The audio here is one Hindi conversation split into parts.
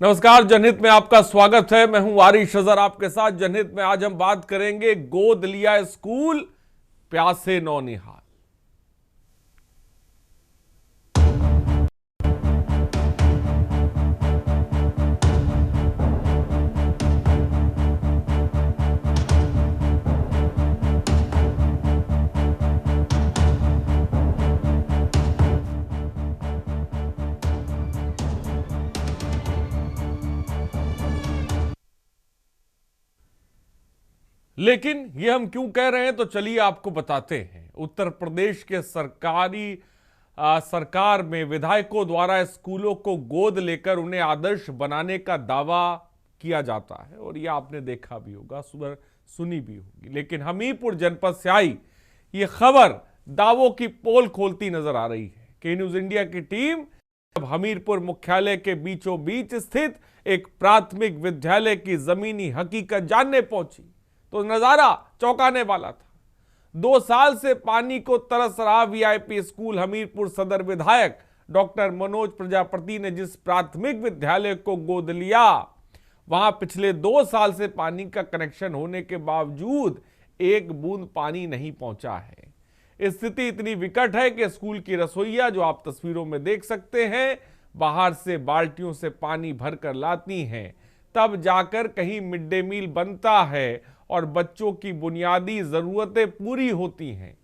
नमस्कार, जनहित में आपका स्वागत है। मैं हूं वारिश अजहर आपके साथ। जनहित में आज हम बात करेंगे गोद लिया स्कूल, प्यासे नौनिहाल। लेकिन ये हम क्यों कह रहे हैं, तो चलिए आपको बताते हैं। उत्तर प्रदेश के सरकार में विधायकों द्वारा स्कूलों को गोद लेकर उन्हें आदर्श बनाने का दावा किया जाता है और ये आपने देखा भी होगा, सुनी भी होगी। लेकिन हमीरपुर जनपद से आई ये खबर दावों की पोल खोलती नजर आ रही है। के न्यूज इंडिया की टीम जब हमीरपुर मुख्यालय के बीचों बीच स्थित एक प्राथमिक विद्यालय की जमीनी हकीकत जानने पहुंची तो नजारा चौंकाने वाला था। 2 साल से पानी को तरस रहा वीआईपी स्कूल हमीरपुर सदर विधायक डॉक्टर मनोज प्रजापति ने जिस प्राथमिक विद्यालय को गोद लिया, वहां पिछले 2 साल से पानी का कनेक्शन होने के बावजूद एक बूंद पानी नहीं पहुंचा है। स्थिति इतनी विकट है कि स्कूल की रसोइया, जो आप तस्वीरों में देख सकते हैं, बाहर से बाल्टियों से पानी भरकर लाती हैं, तब जाकर कहीं मिड डे मील बनता है और बच्चों की बुनियादी जरूरतें पूरी होती हैं।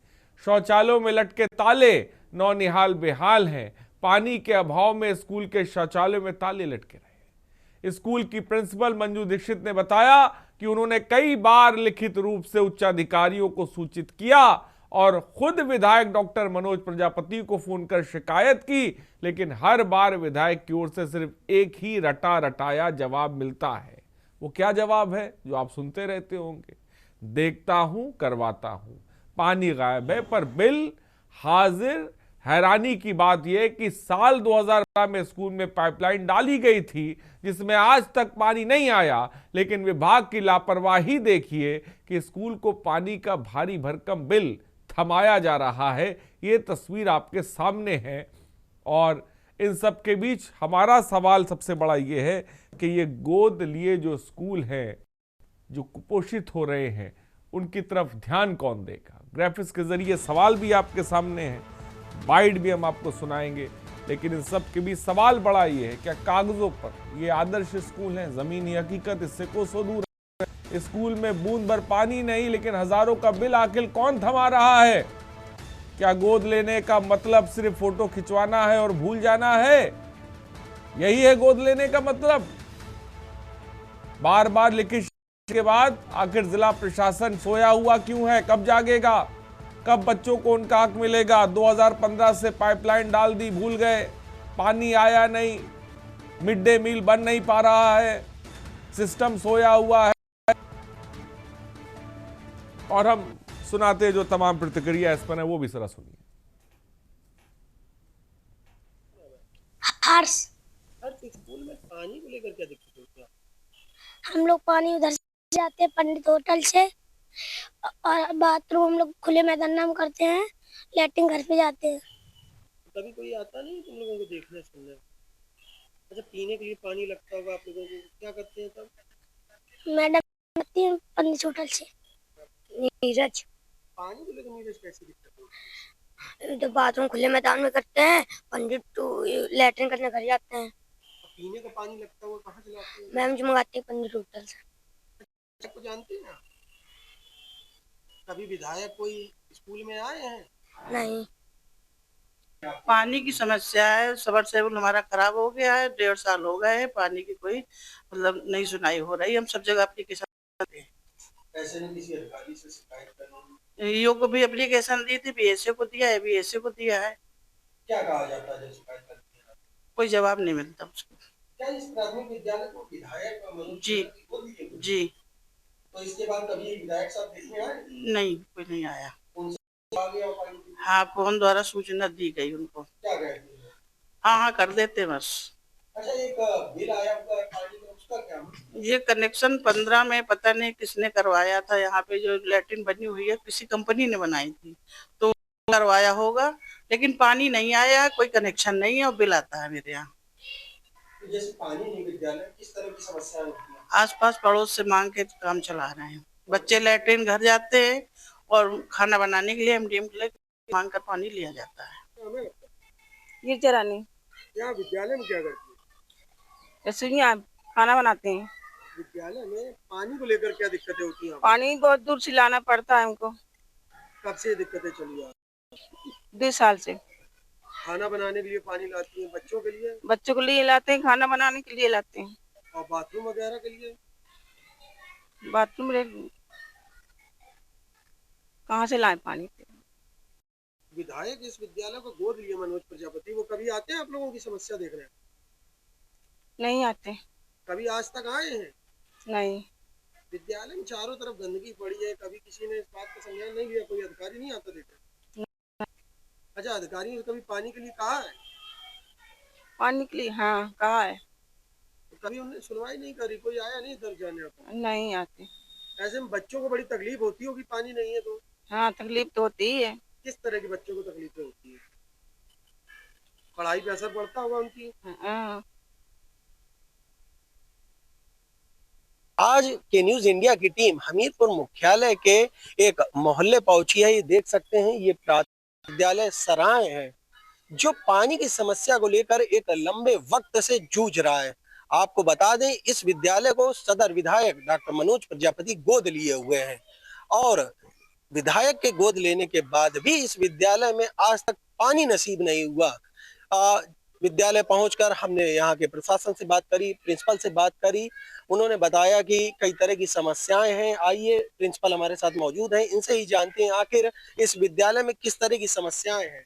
शौचालयों में लटके ताले नौनिहाल बेहाल हैं। पानी के अभाव में स्कूल के शौचालयों में ताले लटके रहे। स्कूल की प्रिंसिपल मंजू दीक्षित ने बताया कि उन्होंने कई बार लिखित रूप से उच्चाधिकारियों को सूचित किया और खुद विधायक डॉक्टर मनोज प्रजापति को फोन कर शिकायत की, लेकिन हर बार विधायक की ओर से सिर्फ एक ही रटा रटाया जवाब मिलता है। वो क्या जवाब है जो आप सुनते रहते होंगे? देखता हूं, करवाता हूं, पानी गायब है पर बिल हाजिर। हैरानी की बात यह कि साल 2012 में स्कूल में पाइपलाइन डाली गई थी जिसमें आज तक पानी नहीं आया, लेकिन विभाग की लापरवाही देखिए कि स्कूल को पानी का भारी भरकम बिल थमाया जा रहा है। ये तस्वीर आपके सामने है और इन सब के बीच हमारा सवाल सबसे बड़ा ये है कि ये गोद लिए जो स्कूल हैं, जो कुपोषित हो रहे हैं, उनकी तरफ ध्यान कौन देगा? ग्राफिक्स के जरिए सवाल भी आपके सामने है, बाइट भी हम आपको सुनाएंगे। लेकिन इन सब के बीच सवाल बड़ा ये है, क्या कागजों पर ये आदर्श स्कूल हैं? जमीनी हकीकत इससे कोसों दूर है। स्कूल में बूंद भर पानी नहीं, लेकिन हजारों का बिल आखिर कौन थमा रहा है? क्या गोद लेने का मतलब सिर्फ फोटो खिंचवाना है और भूल जाना है? यही है गोद लेने का मतलब? बार बार लिखित के बाद आखिर जिला प्रशासन सोया हुआ क्यों है? कब जागेगा? कब बच्चों को उनका हक मिलेगा? 2015 से पाइपलाइन डाल दी, भूल गए, पानी आया नहीं, मिड डे मील बन नहीं पा रहा है, सिस्टम सोया हुआ है। और हम सुनाते जो तमाम प्रतिक्रिया इस पर है वो भी जरा सुनिए। हर्ष, स्कूल में पानी को लेकर क्या दिक्कत होती है? हम लोग पानी उधर से जाते हैं पंडित होटल से, और बाथरूम हम लोग खुले मैदान में करते हैं, लैट्रिन घर पे जाते हैं। कभी कोई आता नहीं तुम लोगों को देखने सुनने? अच्छा, पीने के लिए पानी लगता होगा आप लोगों को, क्या करते हैं तब? मैडम आती है पंडित होटल से। नीरज, पानी को लेकर नीरज कैसी दिक्कत होगी? तो बाथरूम खुले मैदान में करते हैं, पंडित तो लैट्रिन करने घर जाते हैं। पीने का पानी लगता हुआ कहाँ से लाते हैं? मैम जो मंगाती है पंडित होटल से। सबको जानते हैं ना? कभी विधायक कोई स्कूल में आए हैं? नहीं। पानी की समस्या है, सबमर्सिबल हमारा खराब हो गया है, 1.5 साल हो गए हैं, पानी की कोई मतलब नहीं सुनाई हो रही। हम सब जगह एप्लीकेशन देते हैं। ऐसे नहीं किसी अधिकारी से शिकायत करनी? ईओ को भी एप्लीकेशन दी थी, बीएसए को दिया है, बीएसए को दिया है। क्या कहा जाता है जब शिकायत करते हैं? कोई जवाब नहीं मिलता उसको। क्या इस प्राथमिक विद्यालय को विधायक जी जी। तो इसके बाद कभी विधायक साहब देखने आए? नहीं, कोई नहीं आया। उनसे आ गया पानी? हाँ, फोन द्वारा सूचना दी गई उनको। क्या कहते हैं? हाँ हाँ, कर देते बस। अच्छा, एक बिल आया हुआ है पानी का, उसका क्या? ये कनेक्शन 15 में पता नहीं किसने करवाया था। यहाँ पे जो लैट्रिन बनी हुई है किसी कंपनी ने बनाई थी, तो करवाया होगा, लेकिन पानी नहीं आया, कोई कनेक्शन नहीं है और बिल आता है मेरे यहाँ। तो जैसे पानी नहीं विद्यालय, किस तरह की समस्याएं होती हैं? आसपास पड़ोस से मांग के काम चला रहे हैं। बच्चे लैट्रिन घर जाते हैं और खाना बनाने के लिए एमडीएम के लिए मांग कर पानी लिया जाता है। हमें लगता है गिरजा रानी यहाँ विद्यालय में क्या करती है? जैसे कि आप खाना बनाते हैं। विद्यालय में पानी को लेकर क्या दिक्कतें होती हैं? पानी बहुत दूर से लाना पड़ता है हमको, कब से ये दिक्कतें चली आ रही 2 साल से। हैं? खाना बनाने के लिए पानी लाती हैं, बच्चों के लिए बच्चों के लिए लाते हैं, खाना बनाने के लिए लाते हैं। और बाथरूम वगैरह के लिए? बाथरूम कहाँ से लाए पानी? विधायक इस विद्यालय को गोद लिए मनोज प्रजापति, वो कभी आते हैं आप लोगों की समस्या देख रहे हैं? नहीं आते। कभी आज तक आए हैं? नहीं। विद्यालय में चारों तरफ गंदगी पड़ी है, कभी किसी ने इस बात का संज्ञान नहीं लिया, कोई अधिकारी नहीं आता देखा? अच्छा, अधिकारी ने कभी पानी के लिए कहा है? पानी के लिए हाँ कहा है। तो कभी उन्होंने सुनवाई नहीं करी, कोई आया नहीं इधर जाने आता? नहीं आते। ऐसे में बच्चों को बड़ी तकलीफ होती होगी, पानी नहीं है तो? हाँ तकलीफ तो होती ही है। किस तरह के बच्चों को तकलीफें होती है? पढ़ाई पे असर पड़ता होगा उनकी? हाँ। आज के न्यूज इंडिया की टीम हमीरपुर मुख्यालय के एक मोहल्ले पहुंची है। ये देख सकते हैं, ये प्राथमिक विद्यालय सराय है जो पानी की समस्या को लेकर एक लंबे वक्त से जूझ रहा है। आपको बता दें, इस विद्यालय को सदर विधायक डॉक्टर मनोज प्रजापति गोद लिए हुए हैं और विधायक के गोद लेने के बाद भी इस विद्यालय में आज तक पानी नसीब नहीं हुआ। विद्यालय पहुंचकर हमने यहाँ के प्रशासन से बात करी, प्रिंसिपल से बात करी। उन्होंने बताया कि कई तरह की समस्याएं हैं। आइए, प्रिंसिपल हमारे साथ मौजूद हैं, इनसे ही जानते हैं आखिर इस विद्यालय में किस तरह की समस्याएं हैं।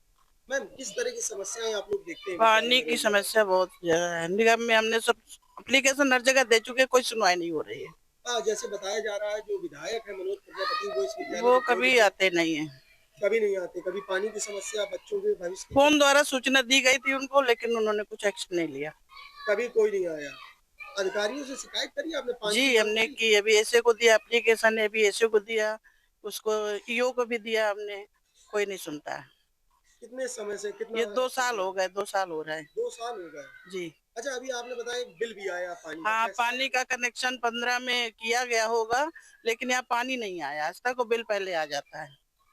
मैम, किस तरह की समस्याएं आप लोग देखते हैं? पानी की समस्या बहुत ज्यादा है। निगम में हमने सब एप्लीकेशन हर जगह दे चुके, कोई सुनवाई नहीं हो रही है। जैसे बताया जा रहा है, जो विधायक है मनोज प्रजापति, वो इस विद्यालय वो में कभी आते नहीं है। कभी नहीं आते। कभी पानी की समस्या, बच्चों के भविष्य की, फोन द्वारा सूचना दी गई थी उनको, लेकिन उन्होंने कुछ एक्शन नहीं लिया। कभी कोई नहीं आया। अधिकारियों से शिकायत करी आपने? पानी जी की हमने बात की, अभी ऐसे को दिया एप्लीकेशन है, अभी ऐसे को दिया, उसको ईओ को भी दिया हमने, कोई नहीं सुनता है। कितने समय से? कितना? ये 2 साल हो गए, 2 साल हो रहा है। 2 साल हो गए। जी अच्छा, अभी आपने बताया एक बिल भी आया पानी का, हाँ, कैसे? पानी का कनेक्शन 15 में किया गया होगा, लेकिन यहाँ पानी नहीं आया आज तक। वो बिल पहले आ जाता है।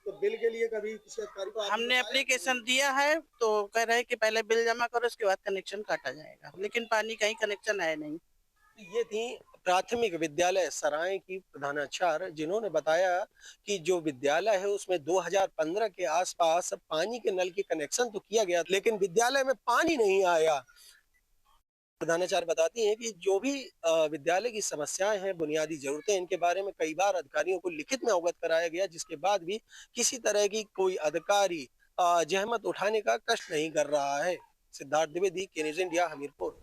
तो बिल के लिए कभी किसी अधिकारी को आपने हमने बताया? एप्लीकेशन दिया है, तो कह रहे हैं कि पहले बिल जमा करो, उसके बाद कनेक्शन काटा जाएगा, लेकिन पानी कहीं कनेक्शन है नहीं। ये थी प्राथमिक विद्यालय सराय की प्रधानाचार्य, जिन्होंने बताया कि जो विद्यालय है उसमें 2015 के आसपास पानी के नल की कनेक्शन तो किया गया, लेकिन विद्यालय में पानी नहीं आया। प्रधानाचार्य बताती हैं कि जो भी विद्यालय की समस्याएं हैं, बुनियादी जरूरतें, इनके बारे में कई बार अधिकारियों को लिखित में अवगत कराया गया, जिसके बाद भी किसी तरह की कोई अधिकारी जहमत उठाने का कष्ट नहीं कर रहा है। सिद्धार्थ द्विवेदी, के न्यूज़ इंडिया, हमीरपुर।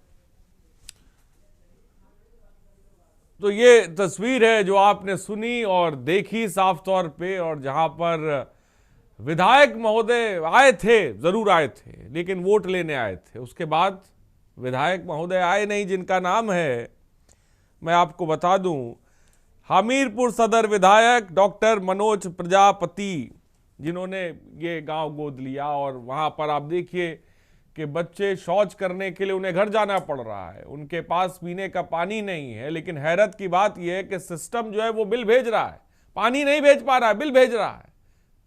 तो ये तस्वीर है जो आपने सुनी और देखी साफ तौर पे, और जहां पर विधायक महोदय आए थे, जरूर आए थे, लेकिन वोट लेने आए थे। उसके बाद विधायक महोदय आए नहीं, जिनका नाम है, मैं आपको बता दूं, हमीरपुर सदर विधायक डॉक्टर मनोज प्रजापति, जिन्होंने ये गांव गोद लिया। और वहां पर आप देखिए कि बच्चे शौच करने के लिए उन्हें घर जाना पड़ रहा है, उनके पास पीने का पानी नहीं है। लेकिन हैरत की बात यह है कि सिस्टम जो है वो बिल भेज रहा है, पानी नहीं भेज पा रहा है, बिल भेज रहा है।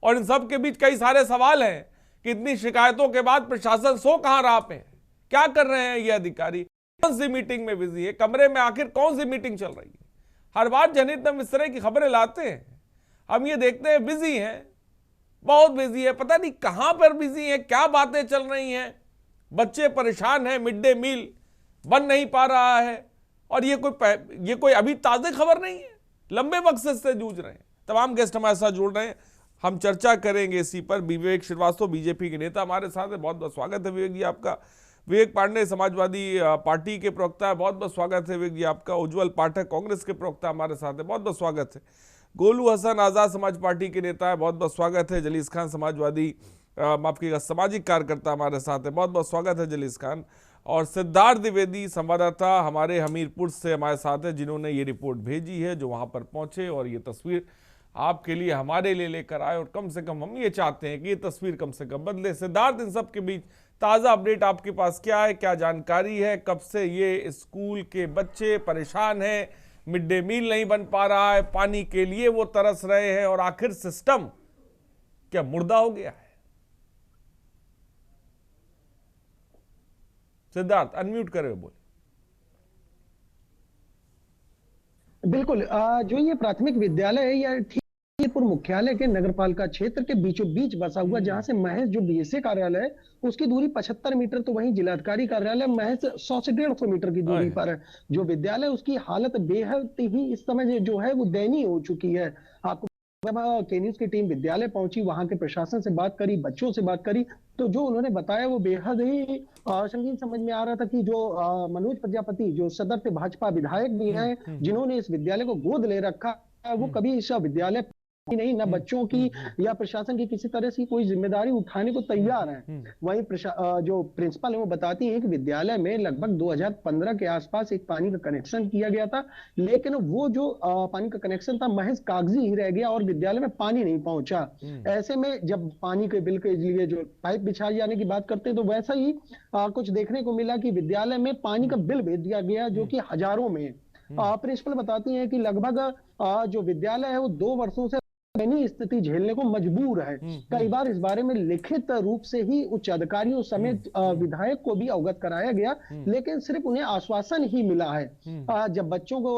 और इन सब के बीच कई सारे सवाल हैं कि इतनी शिकायतों के बाद प्रशासन सो कहां रहा पे, क्या कर रहे हैं ये अधिकारी, कौन सी मीटिंग में बिजी है, कमरे में आखिर कौन सी मीटिंग चल रही है। हर बार जनहित हम इस तरह की खबरें लाते हैं, हम ये देखते हैं बिजी हैं, बहुत बिजी है, पता नहीं कहां पर बिजी है, क्या बातें चल रही हैं। बच्चे परेशान हैं, मिड डे मील बन नहीं पा रहा है, और ये कोई अभी ताज़ा खबर नहीं है, लंबे वक्त से इससे जूझ रहे हैं। तमाम गेस्ट हमारे साथ जुड़ रहे हैं, हम चर्चा करेंगे इसी पर। विवेक श्रीवास्तव बीजेपी के नेता हमारे साथ है, बहुत बहुत स्वागत है विवेक जी आपका। विवेक पांडे समाजवादी पार्टी के प्रवक्ता है, बहुत बहुत स्वागत है विवेक जी आपका। उज्जवल पाठक कांग्रेस के प्रवक्ता हमारे साथ है, बहुत बहुत स्वागत है। गोलू हसन आज़ाद समाज पार्टी के नेता है, बहुत बहुत स्वागत है। जलीस खान समाजवादी आपकी सामाजिक कार्यकर्ता हमारे साथ है, बहुत बहुत स्वागत है जलीस खान। और सिद्धार्थ द्विवेदी संवाददाता हमारे हमीरपुर से हमारे साथ है, जिन्होंने ये रिपोर्ट भेजी है, जो वहाँ पर पहुँचे और ये तस्वीर आपके लिए हमारे लिए लेकर आए। और कम से कम हम ये चाहते हैं कि ये तस्वीर कम से कम बदले। सिद्धार्थ, इन सब के बीच ताज़ा अपडेट आपके पास क्या है, क्या जानकारी है, कब से ये स्कूल के बच्चे परेशान हैं, मिड डे मील नहीं बन पा रहा है, पानी के लिए वो तरस रहे हैं, और आखिर सिस्टम क्या मुर्दा हो गया है? सिद्धार्थ अनम्यूट करे बोले। बिल्कुल, जो ये प्राथमिक विद्यालय है यह हमीरपुर मुख्यालय के नगरपालिका क्षेत्र के बीचों बीच बसा हुआ, जहां से महज जो बीएसए कार्यालय है उसकी दूरी 75 मीटर, तो वहीं जिलाधिकारी कार्यालय महज 100 से 150 मीटर की दूरी पर है। जो विद्यालय उसकी हालत बेहद ही इस समय जो है वो दयनीय हो चुकी है। आपको के न्यूज की टीम विद्यालय पहुंची, वहां के प्रशासन से बात करी, बच्चों से बात करी, तो जो उन्होंने बताया वो बेहद ही संगीन समझ में आ रहा था कि जो मनोज प्रजापति जो सदर से भाजपा विधायक भी हैं, जिन्होंने इस विद्यालय को गोद ले रखा है, वो कभी इस विद्यालय नहीं, न बच्चों की या प्रशासन की किसी तरह से कोई जिम्मेदारी उठाने को तैयार है। वहीं जो प्रिंसिपल है वो बताती है कि विद्यालय में लगभग 2015 के आसपास एक पानी का कनेक्शन किया गया था, लेकिन वो जो पानी का कनेक्शन था महज कागजी ही रह गया और विद्यालय में पानी नहीं पहुंचा। ऐसे में जब पानी के बिल के लिए जो पाइप बिछाए जाने की बात करते हैं, तो वैसा ही कुछ देखने को मिला कि विद्यालय में पानी का बिल भेज दिया गया, जो कि हजारों में। प्रिंसिपल बताती हैं कि लगभग जो विद्यालय है वो 2 वर्षों से स्थिति झेलने को मजबूर है। कई बार इस बारे में लिखित रूप से ही उच्च अधिकारियों समेत विधायक को भी अवगत कराया गया, लेकिन सिर्फ उन्हें आश्वासन ही मिला है। जब बच्चों को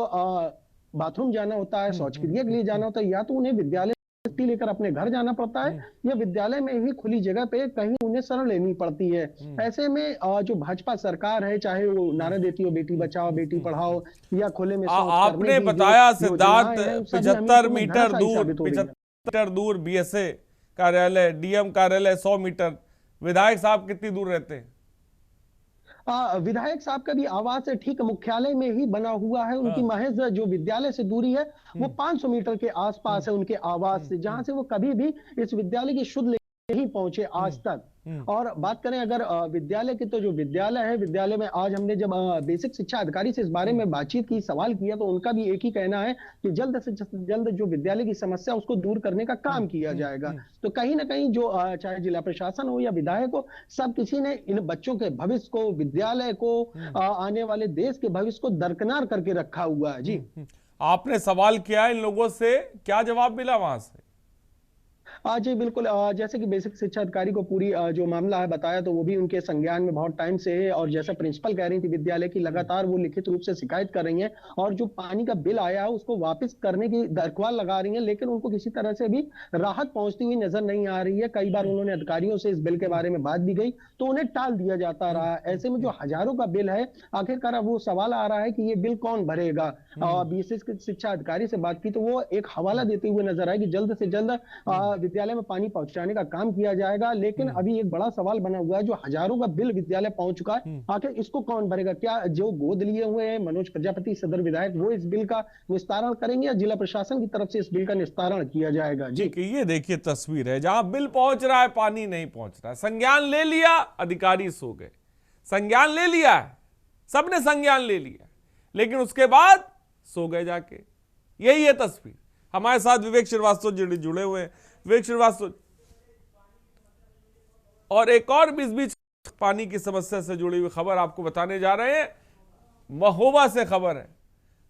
बाथरूम जाना होता है, शौच क्रिया के लिए जाना होता है, या तो उन्हें विद्यालय छुट्टी लेकर अपने घर जाना पड़ता है, या विद्यालय में ही खुली जगह पे कहीं उन्हें शरण लेनी पड़ती है। ऐसे में जो भाजपा सरकार है, चाहे वो नारा देती हो बेटी बचाओ बेटी पढ़ाओ या खुले में आपने बताया सिद्धार्थ 75 मीटर दूर बीएसए कार्यालय, डीएम कार्यालय 100 मीटर, विधायक साहब कितनी दूर रहते हैं? विधायक साहब का भी आवास ठीक मुख्यालय में ही बना हुआ है। उनकी महज जो विद्यालय से दूरी है वो 500 मीटर के आसपास है उनके आवास से, जहां से वो कभी भी इस विद्यालय की शुद्ध नहीं पहुंचे आज तक। और बात करें अगर विद्यालय की, तो जो विद्यालय है, विद्यालय में आज हमने जब बेसिक शिक्षा अधिकारी से इस बारे में बातचीत की, सवाल किया, तो उनका भी एक ही कहना है कि जल्द से जल्द जो विद्यालय की समस्या उसको दूर करने का काम किया जाएगा। तो कहीं ना कहीं जो चाहे जिला प्रशासन हो या विधायक हो, सब किसी ने इन बच्चों के भविष्य को, विद्यालय को, आने वाले देश के भविष्य को दरकिनार करके रखा हुआ है। जी, आपने सवाल किया इन लोगों से, क्या जवाब मिला वहां से? जी बिल्कुल, जैसे कि बेसिक शिक्षा अधिकारी को पूरी जो मामला है बताया, तो वो भी उनके संज्ञान में बहुत टाइम से है। और जैसा प्रिंसिपल कह रही थी, विद्यालय की लगातार वो लिखित रूप से शिकायत कर रही हैं, और जो पानी का बिल आया है उसको वापस करने की दरख्वास्त लगा रही हैं, लेकिन उनको किसी तरह से भी राहत पहुंचती हुई नजर नहीं आ रही है। कई बार उन्होंने अधिकारियों से इस बिल के बारे में बात भी गई, तो उन्हें टाल दिया जाता रहा। ऐसे में जो हजारों का बिल है, आखिरकार वो सवाल आ रहा है कि ये बिल कौन भरेगा। बीएसएस शिक्षा अधिकारी से बात की, तो वो एक हवाला देते हुए नजर आए कि जल्द से जल्द विद्यालय में पानी पहुंचाने का काम किया जाएगा। लेकिन अभी एक बड़ा सवाल बना हुआ है, जो हजारों का बिल विद्यालय पहुंच चुका है, आखिर इसको कौन भरेगा? क्या जो गोद लिए हुए हैं मनोज प्रजापति सदर विधायक, वो इस बिल का निस्तारण करेंगे, या जिला प्रशासन की तरफ से इस बिल का निस्तारण किया जाएगा? जी, ये देखिए तस्वीर है, जहां बिल पहुंच रहा है, पानी नहीं पहुंच रहा है। संज्ञान ले लिया, अधिकारी सो गए। संज्ञान ले लिया है, सबने संज्ञान ले लिया, लेकिन उसके बाद सो गए जाके। यही है तस्वीर। हमारे साथ विवेक श्रीवास्तव जुड़े हुए हैं। विवेक श्रीवास्तव, और एक और बीच बीच पानी की समस्या से जुड़ी हुई खबर आपको बताने जा रहे हैं। महोबा से खबर है,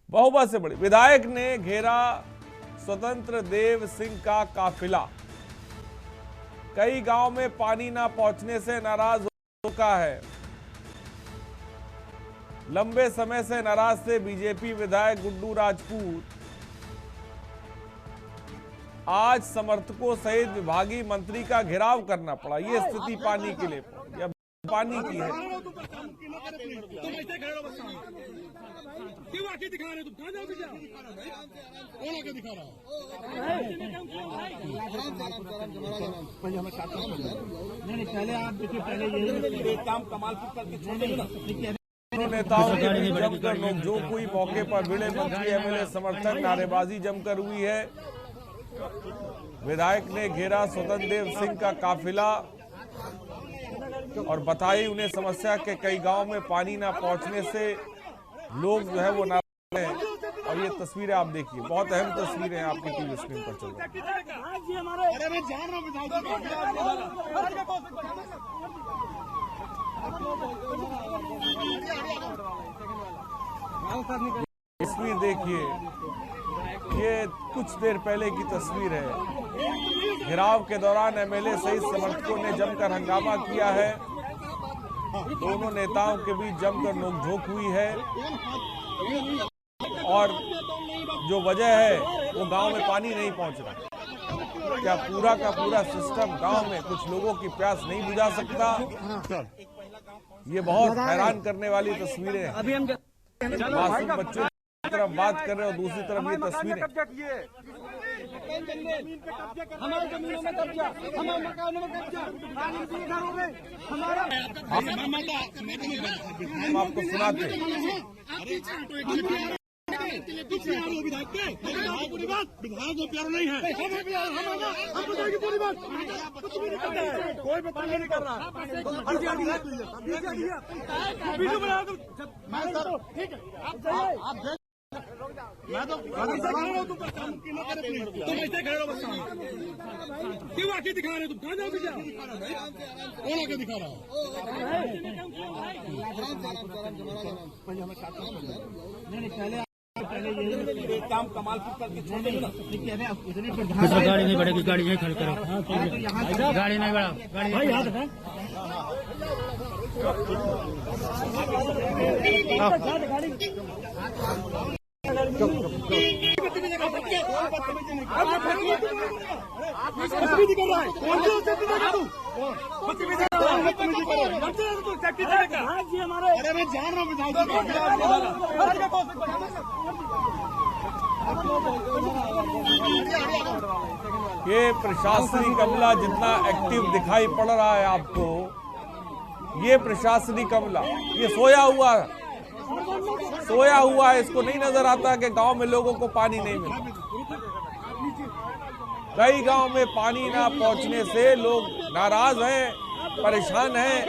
महोबा से बड़ी। विधायक ने घेरा स्वतंत्र देव सिंह का काफिला। कई गांव में पानी ना पहुंचने से नाराज हो चुका है। लंबे समय से नाराज थे बीजेपी विधायक गुड्डू राजपूत। आज समर्थकों सहित विभागीय मंत्री का घेराव करना पड़ा। ये स्थिति पानी के लिए या पानी की है। नेताओं के बीच जमकर नोकझोंक हुई। मौके पर भिड़े मंत्री एमएलए समर्थक, नारेबाजी जमकर हुई है। विधायक ने घेरा स्वतंत्र देव सिंह का काफिला और बताई उन्हें समस्या के कई गांव में पानी ना पहुंचने से लोग जो है वो नाराज हैं। और ये तस्वीरें आप देखिए, बहुत अहम तस्वीरें आपकी टीवी स्क्रीन पर चल रही हैं। तस्वीर देखिए, ये कुछ देर पहले की तस्वीर है। घेराव के दौरान एमएलए सहित समर्थकों ने जमकर हंगामा किया है। दोनों नेताओं के बीच जमकर नोकझोंक हुई है और जो वजह है वो गांव में पानी नहीं पहुंच रहा। क्या पूरा का पूरा सिस्टम गांव में कुछ लोगों की प्यास नहीं बुझा सकता? ये बहुत हैरान करने वाली तस्वीरें हैं। मासूम बच्चों की तरफ बात कर रहे हो, दूसरी तरफ ये तस्वीरें। हमारे जमीनों में कब्जा, हमारे मकानों में कब्जा, हम आपको सुनाते हैं। विधायक को प्यार नहीं है, पूरी बात कोई बताइए नहीं कर रहा। मैं तो तुम ऐसे खड़े हो, बस क्यों आके दिखा रहे हो? तुम कहाँ जाओगे? क्या कौन आके दिखा रहा है? पहले ये काम कमाल करके छोड़ देंगे ना। गाड़ी नहीं बढ़ेगी, गाड़ी नहीं खड़ी करो। गाड़ी नहीं बढ़ा, गाड़ी भाई याद है। अरे मैं जान रहा हूँ। ये प्रशासनिक अमला जितना एक्टिव दिखाई पड़ रहा है आपको, ये प्रशासनिक अमला ये सोया हुआ है। इसको नहीं नजर आता कि गांव में लोगों को पानी नहीं मिला। कई गांव में पानी ना पहुंचने से लोग नाराज हैं, परेशान हैं।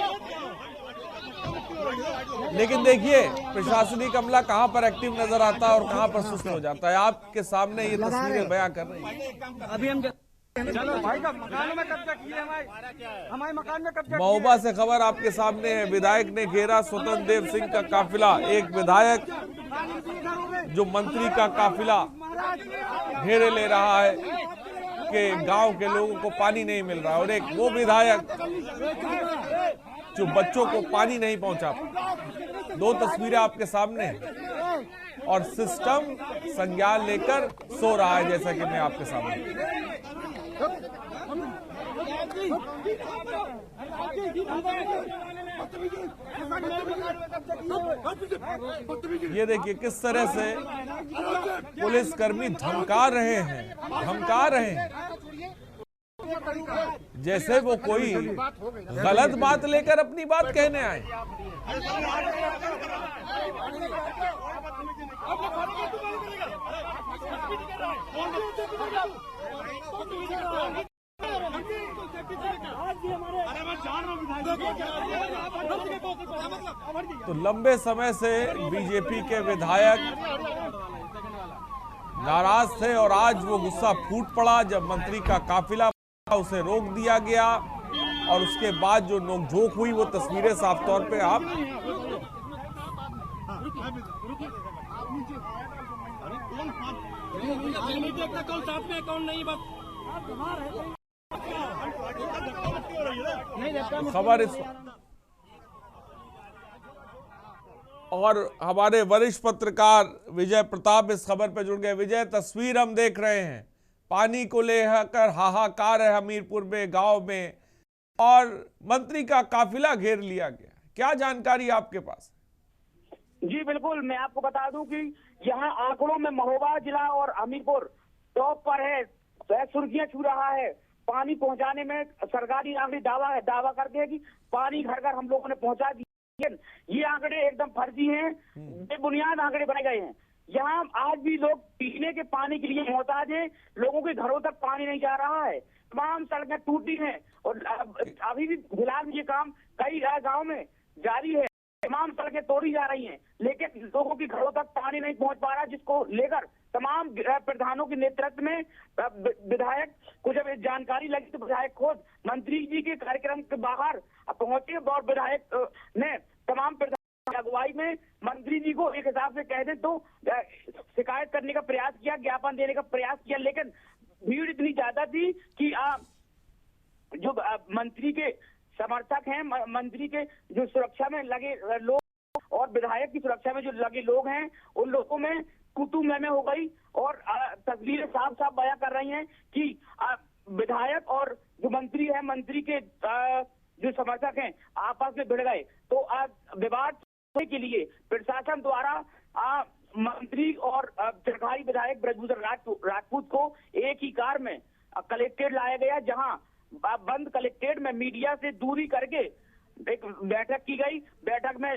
लेकिन देखिए प्रशासनिक अमला कहां पर एक्टिव नजर आता है और कहां पर सुस्त हो जाता है। आपके सामने ये तस्वीरें बयां कर रही हैं। अभी हम चलो भाई का मकानों में कब्जा किया, हमारे मकान में कब्जा। महोबा से खबर आपके सामने है। विधायक ने घेरा स्वतंत्र देव सिंह का काफिला। एक विधायक जो मंत्री का काफिला घेरे ले रहा है कि गांव के लोगों को पानी नहीं मिल रहा, और एक वो विधायक जो बच्चों को पानी नहीं पहुंचा। दो तस्वीरें आपके सामने हैं और सिस्टम संज्ञान लेकर सो रहा है, जैसा कि मैं आपके सामने। ये देखिए किस तरह से पुलिसकर्मी धमका रहे हैं, जैसे वो कोई गलत बात लेकर अपनी बात कहने आए। तो लंबे समय से बीजेपी के विधायक नाराज थे और आज वो गुस्सा फूट पड़ा जब मंत्री का काफिला उसे रोक दिया गया और उसके बाद जो नोकझोंक हुई वो तस्वीरें साफ तौर पे आप खबर इस और हमारे वरिष्ठ पत्रकार विजय प्रताप इस खबर पर जुड़ गए। विजय, तस्वीर हम देख रहे हैं, पानी को लेकर हाहाकार है हमीरपुर में, गांव में, और मंत्री का काफिला घेर लिया गया। क्या जानकारी आपके पास? जी बिल्कुल, मैं आपको बता दूं कि यहाँ आंकड़ों में महोबा जिला और हमीरपुर टॉप पर है, सुर्खियां छू रहा है। पानी पहुंचाने में सरकारी आंकड़े दावा करते हैं कि पानी घर घर हम लोगों ने पहुंचा दिया। ये आंकड़े एकदम फर्जी हैं, बेबुनियाद आंकड़े बनाए गए हैं। यहाँ आज भी लोग पीने के पानी के लिए मोहताज हैं, लोगों के घरों तक पानी नहीं जा रहा है, तमाम सड़कें टूटी हैं और अभी भी फिलहाल ये काम कई गाँव में जारी है। तमाम सड़कें तोड़ी जा रही हैं, लेकिन लोगों के घरों तक पानी नहीं पहुंच पा रहा, जिसको लेकर तमाम प्रधानों के नेतृत्व में विधायक को जब जानकारी लगी तो विधायक खुद मंत्री जी के कार्यक्रम के बाहर पहुंचे और विधायक ने तमाम अगुवाई में मंत्री जी को एक हिसाब से कह दे तो शिकायत करने का प्रयास किया, ज्ञापन देने का प्रयास किया, लेकिन भीड़ इतनी ज्यादा थी कि जो मंत्री के समर्थक हैं, मंत्री के जो सुरक्षा में लगे लोग और विधायक की सुरक्षा में जो लगे लोग हैं, उन लोगों में कुतुब हो गई और तस्वीरें साफ साफ बयां कर रही हैं कि विधायक और जो मंत्री है, मंत्री के जो समर्थक हैं आपस में भिड़ गए। तो विवाद के लिए प्रशासन द्वारा मंत्री और सरकारी विधायक ब्रजभूषण राजपूत को एक ही कार में कलेक्ट्रेट लाया गया, जहां बंद कलेक्ट्रेट में मीडिया से दूरी करके एक बैठक की गई। बैठक में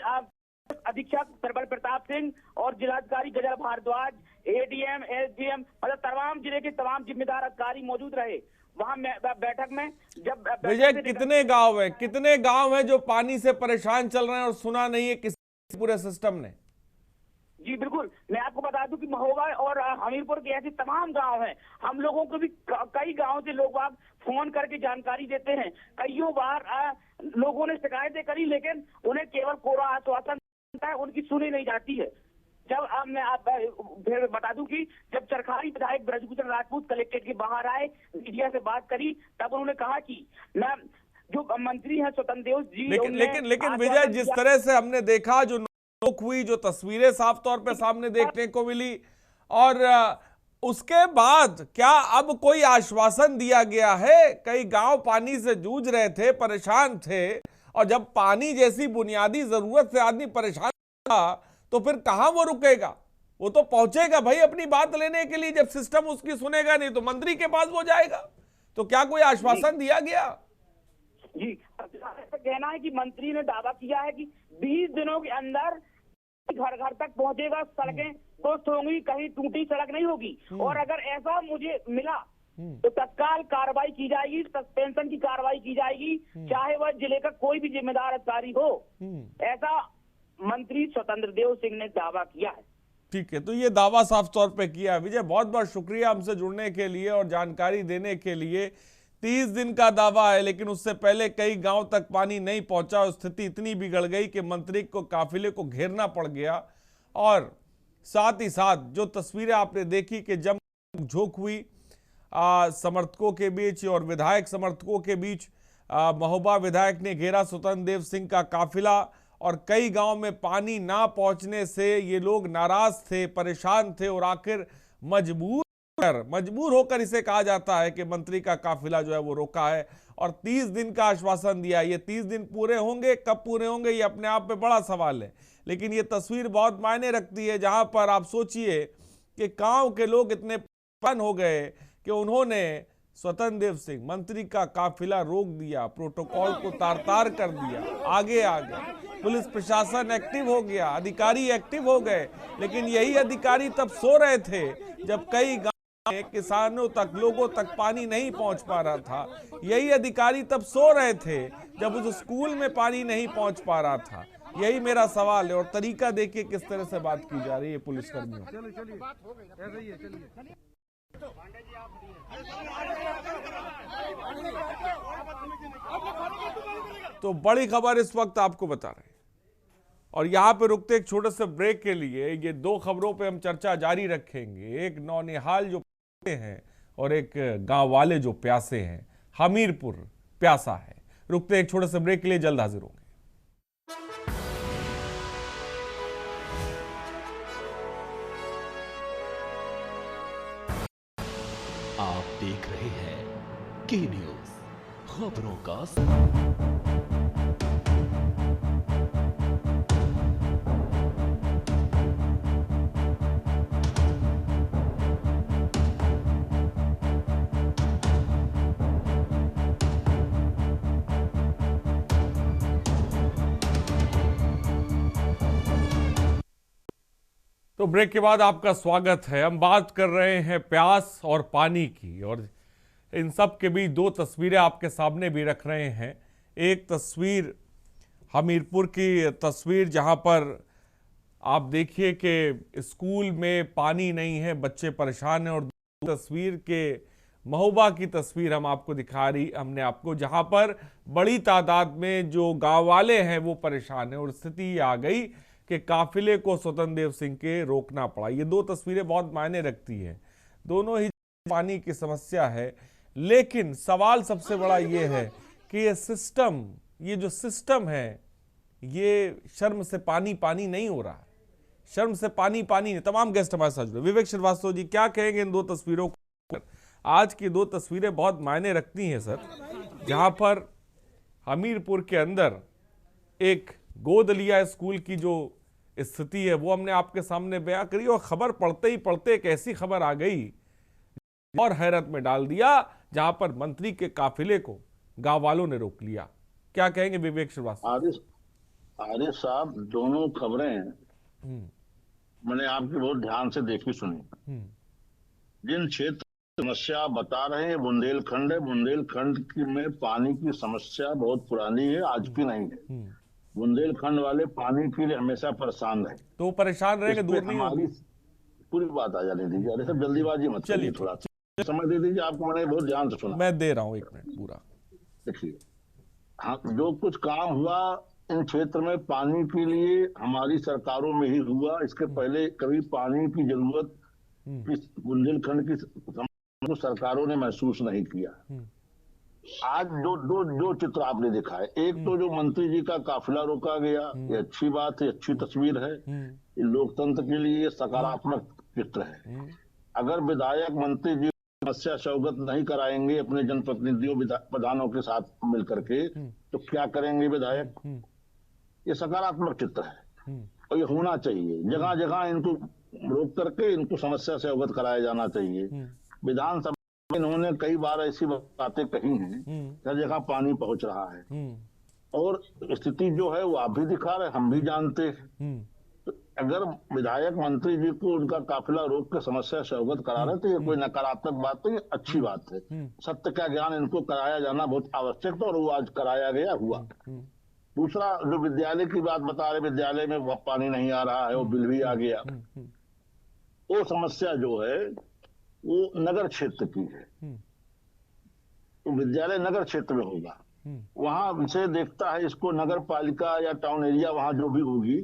अधीक्षक प्रबल प्रताप सिंह और जिलाधिकारी गजल भारद्वाज, एडीएम, एसडीएम, मतलब तमाम जिले के तमाम जिम्मेदार अधिकारी मौजूद रहे वहां बैठक में। जब विजय, कितने गांव हैं जो पानी से परेशान चल रहे हैं और सुना नहीं है किसी पूरे सिस्टम ने? जी बिल्कुल, मैं आपको बता दूं कि महोबा और हमीरपुर के ऐसे तमाम गांव हैं। हम लोगों को भी कई गांव से लोग फोन करके जानकारी देते हैं। कईयों बार लोगों ने शिकायतें करी, लेकिन उन्हें केवल कोरा आश्वासन है, उनकी सुनी नहीं जाती है। जब मैं फिर बता दूं कि जब सरकारी विधायक ब्रजभूषण राजपूत कलेक्ट्रेट के बाहर आए, मीडिया से बात करी, तब उन्होंने कहा कि मैं जो मंत्री हैं स्वतंत्र देव जी, लेकिन विजय, जिस तरह से हमने देखा, जो नोक हुई, जो तस्वीरें साफ तौर पे सामने देखने को मिली, और उसके बाद क्या अब कोई आश्वासन दिया गया है? कई गांव पानी से जूझ रहे थे, परेशान थे, और जब पानी जैसी बुनियादी जरूरत से आदमी परेशान था तो फिर कहां वो रुकेगा? वो तो पहुंचेगा भाई अपनी बात लेने के लिए। जब सिस्टम उसकी सुनेगा नहीं तो मंत्री के पास वो जाएगा। तो क्या कोई आश्वासन दिया गया? जी, कहना है कि मंत्री ने दावा किया है कि 20 दिनों के अंदर घर घर तक पहुंचेगा, सड़कें दुरुस्त होंगी, कहीं टूटी सड़क नहीं होगी, और अगर ऐसा मुझे मिला तो तत्काल कार्रवाई की जाएगी, सस्पेंशन की कार्रवाई की जाएगी, चाहे वह जिले का कोई भी जिम्मेदार अधिकारी हो। ऐसा मंत्री स्वतंत्र देव सिंह ने दावा किया है। ठीक है, तो ये दावा साफ तौर पे किया। विजय, बहुत बहुत शुक्रिया हमसे जुड़ने के लिए और जानकारी देने के लिए। 30 दिन का दावा है, लेकिन उससे पहले कई गांव तक पानी नहीं पहुंचा। स्थिति इतनी बिगड़ गई कि मंत्री को काफिले को घेरना पड़ गया। और साथ ही साथ जो तस्वीरें आपने देखी कि जब झोंक हुई समर्थकों के बीच और विधायक समर्थकों के बीच, महोबा विधायक ने घेरा स्वतंत्र देव सिंह का काफिला, और कई गांव में पानी ना पहुंचने से ये लोग नाराज थे, परेशान थे, और आखिर मजबूर होकर इसे कहा जाता है कि मंत्री का काफिला जो है वो रोका है और 30 दिन का आश्वासन दिया। ये 30 दिन पूरे होंगे, कब पूरे होंगे ये अपने आप में बड़ा सवाल है, लेकिन ये तस्वीर बहुत मायने रखती है, जहां पर आप सोचिए कि गांव के लोग इतने परेशान हो गए कि उन्होंने स्वतंत्र देव सिंह मंत्री का काफिला रोक दिया, प्रोटोकॉल को तार-तार कर दिया, आगे आ गए, पुलिस प्रशासन एक्टिव हो गया, अधिकारी एक्टिव हो गए। लेकिन यही अधिकारी तब सो रहे थे जब कई गांव में किसानों तक, लोगों तक पानी नहीं पहुंच पा रहा था। यही अधिकारी तब सो रहे थे जब उस स्कूल में पानी नहीं पहुंच पा रहा था। यही मेरा सवाल है, और तरीका देखिए किस तरह से बात की जा रही है पुलिसकर्मियों। तो बड़ी खबर इस वक्त आपको बता रहे हैं, और यहाँ पे रुकते एक छोटे से ब्रेक के लिए। ये दो खबरों पे हम चर्चा जारी रखेंगे, एक नौनिहाल जो प्यासे हैं और एक गांव वाले जो प्यासे हैं। हमीरपुर प्यासा है। रुकते एक छोटे से ब्रेक के लिए, जल्द हाजिर होंगे। आप देख रहे हैं के न्यूज, खबरों का तो ब्रेक के बाद आपका स्वागत है। हम बात कर रहे हैं प्यास और पानी की, और इन सब के बीच दो तस्वीरें आपके सामने भी रख रहे हैं। एक तस्वीर हमीरपुर की तस्वीर, जहां पर आप देखिए कि स्कूल में पानी नहीं है, बच्चे परेशान हैं, और तस्वीर के महोबा की तस्वीर हमने आपको, जहां पर बड़ी तादाद में जो गांव वाले हैं वो परेशान हैं और स्थिति ये आ गई कि काफिले को स्वतंत्र देव सिंह के रोकना पड़ा। ये दो तस्वीरें बहुत मायने रखती हैं, दोनों ही पानी की समस्या है। लेकिन सवाल सबसे बड़ा ये है कि ये जो सिस्टम है, ये शर्म से पानी पानी नहीं हो रहा है, शर्म से पानी पानी नहीं। तमाम गेस्ट हमारे साथ जुड़े। विवेक श्रीवास्तव जी, क्या कहेंगे इन दो तस्वीरों को? आज की दो तस्वीरें बहुत मायने रखती हैं सर, जहां पर हमीरपुर के अंदर एक गोदलिया स्कूल की जो स्थिति है वो हमने आपके सामने बयां करी, और खबर पढ़ते ही पढ़ते एक ऐसी खबर आ गई और हैरत में डाल दिया, जहां पर मंत्री के काफिले को गांव वालों ने रोक लिया। क्या कहेंगे विवेक श्रीवास्तव? आरिफ साहब, दोनों खबरें मैंने आपकी बहुत ध्यान से देखी सुनी। जिन क्षेत्र समस्या आप बता रहे हैं बुंदेलखंड है, बुंदेलखंड में पानी की समस्या बहुत पुरानी है, आज की नहीं है। बुंदेलखंड वाले पानी के लिए हमेशा परेशान रहे, तो परेशान रहेंगे, दूर नहीं होगी। पूरी बात आ जाने दीजिए, अरे सब जल्दीबाजी मत चलिए, थोड़ा समय दे दीजिए, आपको मैंने बहुत ध्यान से सुना। मैं दे रहा हूँ 1 मिनट पूरा। देखिए, हाँ, जो कुछ काम हुआ इन क्षेत्र में पानी के लिए हमारी सरकारों में ही हुआ। इसके पहले कभी पानी की जरूरत बुंदेलखंड की सरकारों ने महसूस नहीं किया। आज जो चित्र आपने देखा है, एक तो जो मंत्री जी का काफिला रोका गया, ये अच्छी बात है, अच्छी तस्वीर है, ये लोकतंत्र के लिए सकारात्मक चित्र है। अगर विधायक मंत्री जी समस्या से अवगत नहीं कराएंगे अपने जनप्रतिनिधियों प्रधानों के साथ मिलकर के, तो क्या करेंगे विधायक? ये सकारात्मक चित्र है और ये होना चाहिए। जगह जगह इनको रोक करके इनको समस्या से अवगत कराया जाना चाहिए। विधानसभा में इन्होंने कई बार ऐसी बातें कही हैं, हर जगह पानी पहुंच रहा है और स्थिति जो है वो आप भी दिखा रहे, हम भी जानते हैं। तो अगर विधायक मंत्री जी को उनका काफिला रोक के समस्या से अवगत करा रहे, तो ये कोई नकारात्मक बात नहीं, अच्छी बात है। सत्य का ज्ञान इनको कराया जाना बहुत आवश्यक था और वो आज कराया गया, हुआ। दूसरा, जो विद्यालय की बात बता रहे, विद्यालय में पानी नहीं आ रहा है, वो बिल भी आ गया। वो समस्या जो है वो नगर क्षेत्र की है, तो विद्यालय नगर क्षेत्र में होगा, वहां विषय देखता है इसको नगर पालिका या टाउन एरिया, वहां जो भी होगी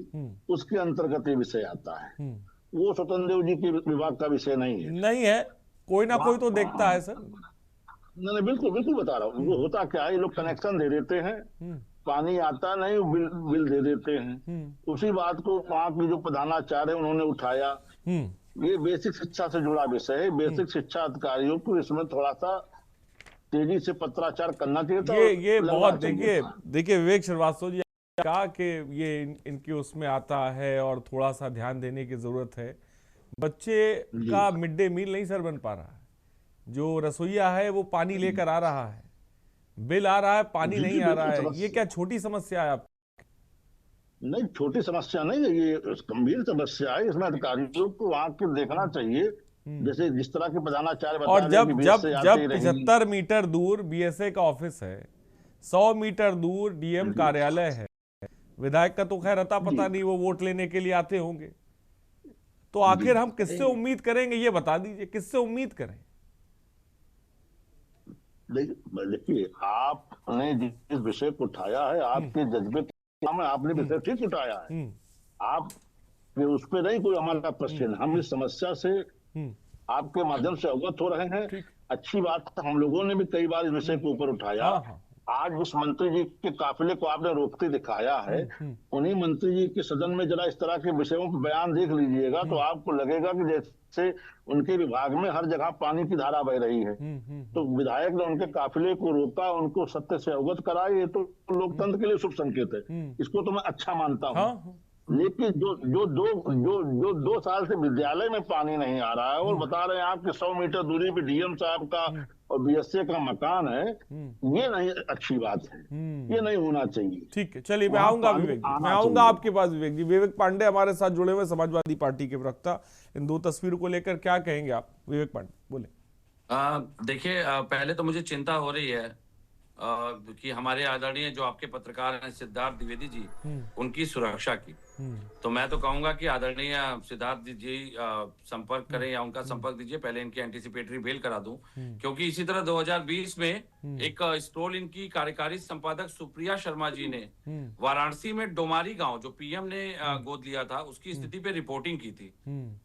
उसके अंतर्गत ये विषय आता है। वो स्वतंत्र देव जी के विभाग का विषय नहीं है, कोई ना कोई तो देखता है सर। नहीं, बिल्कुल बता रहा हूँ। वो होता क्या है, ये लोग कनेक्शन दे देते हैं, पानी आता नहीं, बिल दे देते हैं। उसी बात को वहाँ की जो प्रधानाचार्य है उन्होंने उठाया। ये बेसिक शिक्षा से जुड़ा विषय है, बेसिक शिक्षा अधिकारियों को इसमें थोड़ा सा तेजी से पत्राचार करना चाहिए था। ये बहुत देखिए विवेक श्रीवास्तव जी कहा कि ये इनके उसमें आता है और थोड़ा सा ध्यान देने की जरूरत है। बच्चे का मिड डे मील नहीं सर बन पा रहा है, जो रसोईया है वो पानी लेकर आ रहा है, बिल आ रहा है, पानी नहीं आ रहा है। ये क्या छोटी समस्या है? आप नहीं, छोटी समस्या नहीं है, ये गंभीर समस्या है। इसमें अधिकारियों को वहां के देखना चाहिए, जैसे जिस तरह के प्रधानाचार्य बता और जब 75 मीटर दूर बीएसए का ऑफिस है, 100 मीटर दूर डीएम कार्यालय है, विधायक का तो खैर अता पता नहीं, वो वोट लेने के लिए आते होंगे, तो आखिर हम किससे उम्मीद करेंगे? ये बता दीजिए, किससे उम्मीद करें? देखिए, आपने जिस विषय को उठाया है, आपके जज्बे में आपने विषय ठीक उठाया है, आप उस पर नहीं कोई हमारा प्रश्न। हम इस समस्या से आपके माध्यम से अवगत हो रहे हैं, अच्छी बात। हम लोगों ने भी कई बार इस विषय को ऊपर उठाया। आज उस मंत्री जी के काफिले को आपने रोकते दिखाया है, उन्हीं मंत्री जी के सदन में जरा इस तरह के विषयों पर बयान देख लीजिएगा, तो आपको लगेगा कि जैसे उनके विभाग में हर जगह पानी की धारा बह रही है। तो विधायक ने उनके काफिले को रोका, उनको सत्य से अवगत कराया, ये तो लोकतंत्र के लिए शुभ संकेत है, इसको तो मैं अच्छा मानता हूँ। लेकिन जो 2 साल से विद्यालय में पानी नहीं आ रहा है और बता रहे हैं आपके 100 मीटर दूरी पे डीएम साहब का और बीएसए का मकान है, ये नहीं अच्छी बात है, ये नहीं होना चाहिए। ठीक है, चलिए मैं आऊंगा विवेक जी, मैं आऊंगा आपके पास विवेक जी। विवेक पांडे हमारे साथ जुड़े हुए, समाजवादी पार्टी के प्रवक्ता। इन दो तस्वीरों को लेकर क्या कहेंगे आप? विवेक पांडे बोले। देखिए, पहले तो मुझे चिंता हो रही है कि हमारे आदरणीय जो आपके पत्रकार हैं सिद्धार्थ द्विवेदी जी, उनकी सुरक्षा की। तो मैं तो कहूंगा कि आदरणीय सिद्धार्थ जी संपर्क करें या उनका संपर्क दीजिए, पहले इनकी एंटीसिपेटरी बेल करा दूं, क्योंकि इसी तरह 2020 में एक स्टोल इनकी कार्यकारी संपादक सुप्रिया शर्मा जी ने वाराणसी में डोमारी गांव जो पीएम ने गोद लिया था उसकी स्थिति पे रिपोर्टिंग की थी।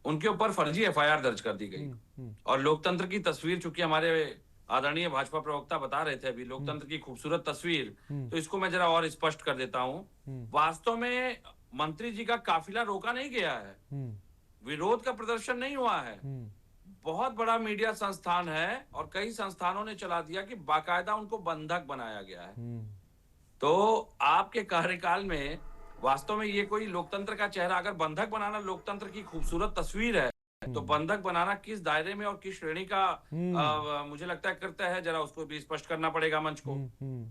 उनके ऊपर फर्जी एफआईआर दर्ज कर दी गई। और लोकतंत्र की तस्वीर, चूंकि हमारे आदरणीय भाजपा प्रवक्ता बता रहे थे अभी लोकतंत्र की खूबसूरत तस्वीर, तो इसको मैं जरा और स्पष्ट कर देता हूं। वास्तव में मंत्री जी का काफिला रोका नहीं गया है, विरोध का प्रदर्शन नहीं हुआ है। बहुत बड़ा मीडिया संस्थान है और कई संस्थानों ने चला दिया कि बाकायदा उनको बंधक बनाया गया है। तो आपके कार्यकाल में वास्तव में ये कोई लोकतंत्र का चेहरा, अगर बंधक बनाना लोकतंत्र की खूबसूरत तस्वीर है तो बंधक बनाना किस दायरे में और किस श्रेणी का मुझे लगता है कृत्य है, जरा उसको भी स्पष्ट करना पड़ेगा मंच को।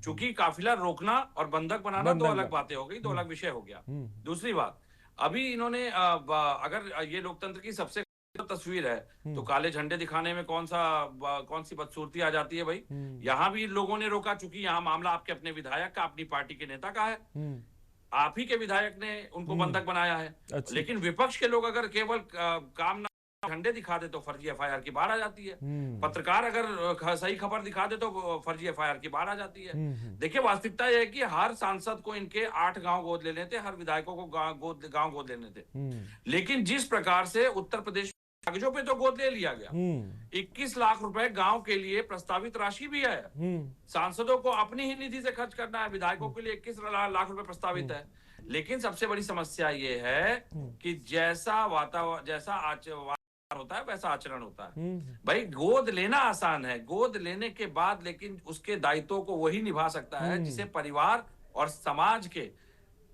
चूंकि काफिला रोकना और बंधक बनाना दो अलग बातें हो गई, दो अलग विषय हो गया। दूसरी बात, अभी इन्होंने अगर ये लोकतंत्र की सबसे तस्वीर है तो काले झंडे दिखाने में कौन सी बदसूरती आ जाती है भाई। यहाँ भी लोगों ने रोका, चूंकि यहाँ मामला आपके अपने विधायक का, अपनी पार्टी के नेता का है, आप ही के विधायक ने उनको बंधक बनाया है। लेकिन विपक्ष के लोग अगर केवल काम ना झंडे दिखा दे तो फर्जी एफआईआर की बाढ़ आ जाती है। पत्रकार अगर सही खबर दिखा दे तो फर्जी एफआईआर की बाढ़ आ जाती है। देखिए वास्तविकता यह है कि हर सांसद को इनके 8 गांव गोद लेने थे, हर विधायकों को गांव गोद लेने थे। लेकिन जिस प्रकार से उत्तर प्रदेश कागजों पे तो गोद ले लिया गया, 21 लाख रुपए गांव के लिए प्रस्तावित राशि भी है। सांसदों को अपनी ही निधि से खर्च करना है, विधायकों के लिए 21 लाख रुपए प्रस्तावित है। लेकिन सबसे बड़ी समस्या ये है कि जैसा वातावरण, जैसा होता है वैसा आचरण होता है। भाई गोद लेना आसान है, गोद लेने के बाद लेकिन उसके दायित्वों को वही निभा सकता है जिसे परिवार और समाज के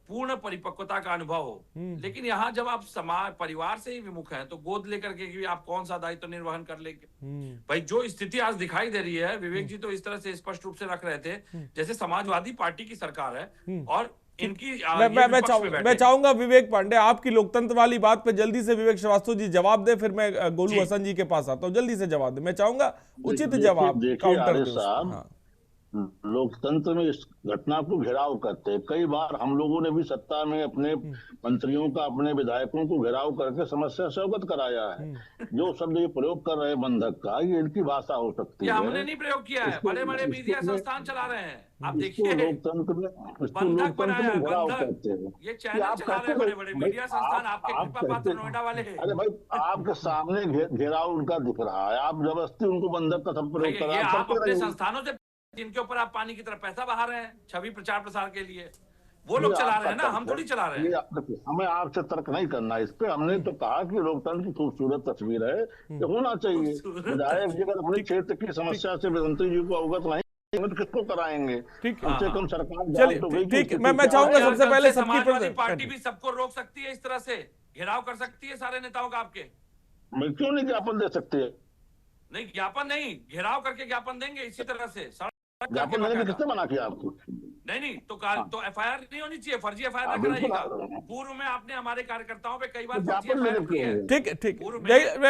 पूर्ण परिपक्वता का अनुभव हो। लेकिन यहाँ जब आप समाज परिवार से ही विमुख हैं तो गोद लेकर के भी आप कौन सा दायित्व निर्वहन कर लेंगे। भाई जो स्थिति आज दिखाई दे रही है, विवेक जी तो इस तरह से स्पष्ट रूप से रख रहे थे जैसे समाजवादी पार्टी की सरकार है और इनकी मैं चाहूंगा विवेक पांडे आपकी लोकतंत्र वाली बात पे जल्दी से विवेक श्रीवास्तव जी जवाब दे, फिर मैं गोलू हसन जी के पास आता हूँ। जल्दी से जवाब दे, मैं चाहूंगा उचित जवाब काउंटर साहब। लोकतंत्र में इस घटना को घेराव करते हैं। कई बार हम लोगों ने भी सत्ता में अपने मंत्रियों का, अपने विधायकों को घेराव करके समस्या से अवगत कराया है। जो शब्द ये प्रयोग कर रहे हैं बंधक का, ये इनकी भाषा हो सकती है। हमने नहीं प्रयोग किया है, बड़े बड़े मीडिया संस्थान चला रहे हैं। आप देखिए लोकतंत्र में बंधक बनाया है, ये चैनल चला रहे हैं बड़े बड़े मीडिया संस्थान, आपके कृपा पात्र नोएडा वाले। अरे भाई आपके सामने घेराव उनका दिख रहा है, आप जबरदस्ती उनको बंधक का शब्द प्रयोग कर रहे हैं। आप अपने संस्थानों से जिनके ऊपर आप पानी की तरफ पैसा बहा रहे हैं छवि प्रचार प्रसार के लिए, वो लोग चला रहे हैं ना, हम थोड़ी चला रहे हैं। हमें आपसे तर्क नहीं करना इस पे। हमने तो कहा कि लोकतंत्र की खूबसूरत तस्वीर है, ये होना चाहिए। विधायक जी अगर अपने क्षेत्र की समस्या से मंत्री जी को अवगत नहीं तो किसको कराएंगे। कम से कम सरकार तो गई। ठीक, मैं चाहूंगा सबसे पहले समाजवादी पार्टी भी सबको रोक सकती है, इस तरह से घेराव कर सकती है सारे नेताओं का आपके। मैं क्यों नहीं ज्ञापन दे सकते? नहीं ज्ञापन नहीं, घेराव करके ज्ञापन देंगे इसी तरह से। ज्ञापन मैंने किसने मना किया आपको? नहीं तो एफआईआर नहीं होनी चाहिए, फर्जी एफआईआर ना कराइएगा। पूर्व में आपने हमारे कार्यकर्ताओं पे कई बार फर्जी एफआईआर की है। ठीक,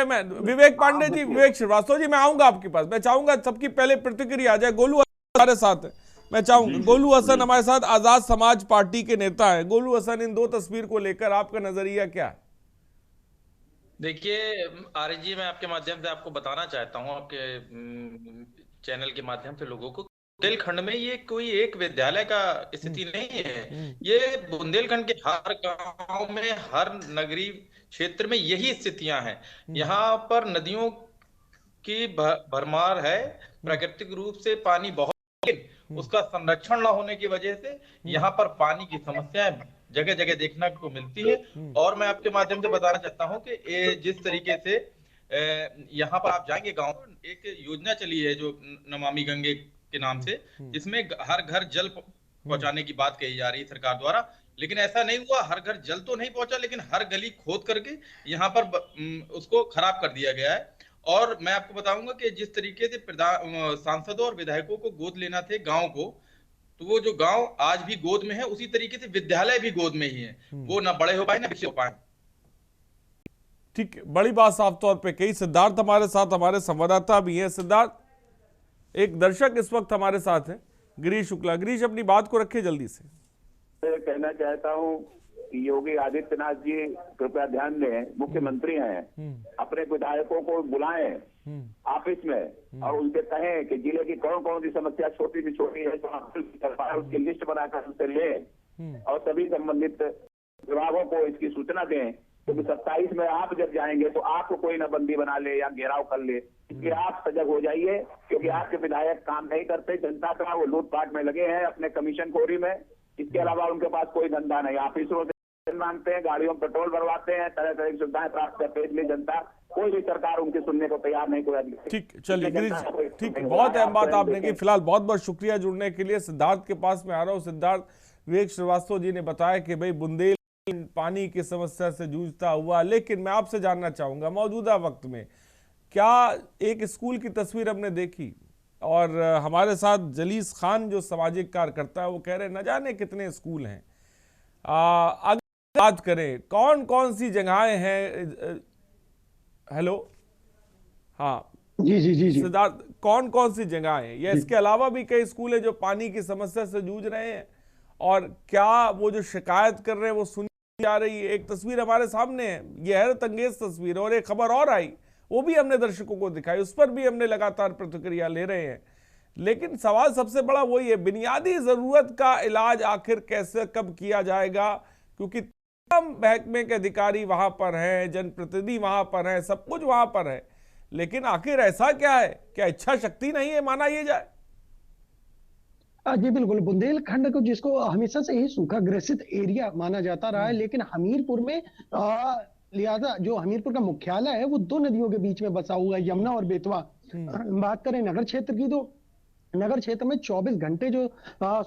मैं विवेक पांडे जी, विवेक श्रीवास्तव जी, मैं आऊंगा आपके पास। मैं चाहूंगा सबकी पहले प्रतिक्रिया आ जाए। गोलू हमारे साथ है, मैं चाहूंगा गोलू हसन हमारे साथ आजाद समाज पार्टी के नेता है। गोलू हसन, इन दो तस्वीर को लेकर आपका नजरिया क्या है? देखिए आर्य जी, मैं आपके माध्यम से आपको बताना चाहता हूँ, आपके चैनल के माध्यम से लोगों को, बुंदेलखंड में ये कोई एक विद्यालय का स्थिति नहीं है। ये बुंदेलखंड के हर गांव में, हर नगरीय क्षेत्र में यही स्थितियां हैं। यहाँ पर नदियों की भरमार है, प्राकृतिक रूप से पानी बहुत, उसका संरक्षण न होने की वजह से यहाँ पर पानी की समस्याएं जगह जगह देखने को मिलती है। और मैं आपके माध्यम से बताना चाहता हूँ कि जिस तरीके से यहाँ पर आप जाएंगे गाँव, एक योजना चली है जो नमामि गंगे के नाम से, जिसमें हर घर जल पहुंचाने की बात कही जा रही है सरकार द्वारा। लेकिन ऐसा नहीं हुआ, हर घर जल तो नहीं पहुंचा, लेकिन हर गली खोद करके यहाँ पर उसको खराब कर दिया गया है। और मैं आपको बताऊंगा कि जिस तरीके से सांसदों और विधायकों को गोद लेना थे गांव को, तो वो जो गांव आज भी गोद में है, उसी तरीके से विद्यालय भी गोद में ही है। वो ना बड़े हो पाए ना विकसित हो पाए। ठीक, बड़ी बात साफ तौर पे कही। सिद्धार्थ हमारे साथ, हमारे संवाददाता भी है। सिद्धार्थ, एक दर्शक इस वक्त हमारे साथ है गिरीश शुक्ला। गिरीश, अपनी बात को रखे जल्दी से। मैं कहना चाहता हूँ कि योगी आदित्यनाथ जी कृपया ध्यान दें, मुख्यमंत्री हैं, अपने विधायकों को बुलाएं ऑफिस में और उनसे कहें कि जिले की कौन कौन सी समस्या छोटी से छोटी है तो सरकार उसकी लिस्ट बनाकर उनसे ले और सभी संबंधित विभागों को इसकी सूचना दें, क्योंकि 27 में आप जब जाएंगे तो आपको कोई न बंदी बना ले या घेराव कर ले, इसलिए आप सजग हो जाइए, क्योंकि आपके विधायक काम नहीं करते, जनता का वो लूटपाट में लगे हैं अपने कमीशन खोरी में। इसके अलावा उनके पास कोई धंधा नहीं, ऑफिसरों से मांगते हैं, गाड़ियों में पेट्रोल भरवाते हैं, तरह तरह की सुविधाएं प्राप्त करते हैं, इसलिए जनता कोई भी सरकार उनकी सुनने को तैयार नहीं। कोई ठीक, चलिए गिरीश, ठीक, बहुत अहम बात आपने की। फिलहाल बहुत बहुत शुक्रिया जुड़ने के लिए। सिद्धार्थ के पास में आ रहा हूँ। सिद्धार्थ, विवेक श्रीवास्तव जी ने बताया कि भाई बुंदेल पानी की समस्या से जूझता हुआ, लेकिन मैं आपसे जानना चाहूंगा मौजूदा वक्त में क्या एक स्कूल की तस्वीर हमने देखी और हमारे साथ जलीस खान जो सामाजिक कार्यकर्ता है वो कह रहे न जाने कितने स्कूल हैं। अगर बात करें कौन कौन सी जगहें हैं, हेलो, हाँ जी सिद्धार्थ, कौन कौन सी जगहें हैं या इसके अलावा भी कई स्कूल हैं जो पानी की समस्या से जूझ रहे हैं, और क्या वो जो शिकायत कर रहे हैं वो सुनी जा रही है? एक तस्वीर हमारे सामने है, ये हैरत अंगेज तस्वीर, और एक खबर और आई वो भी हमने दर्शकों को दिखाई, उस पर भी हमने लगातार प्रतिक्रिया ले रहे हैं। लेकिन सवाल सबसे बड़ा वही है, बुनियादी जरूरत का इलाज आखिर कैसे कब किया जाएगा, क्योंकि तमाम महकमे के अधिकारी वहां पर हैं, जनप्रतिनिधि वहां पर हैं, सब कुछ वहां पर है, लेकिन आखिर ऐसा क्या है, क्या इच्छा शक्ति नहीं है माना ये जाए? जी बिल्कुल, बुंदेलखंड को जिसको हमेशा से ही सूखा ग्रसित एरिया माना जाता रहा है, लेकिन हमीरपुर में लिहाजा जो हमीरपुर का मुख्यालय है वो दो नदियों के बीच में बसा हुआ है, यमुना और बेतवा। बात करें नगर क्षेत्र की तो नगर क्षेत्र में 24 घंटे जो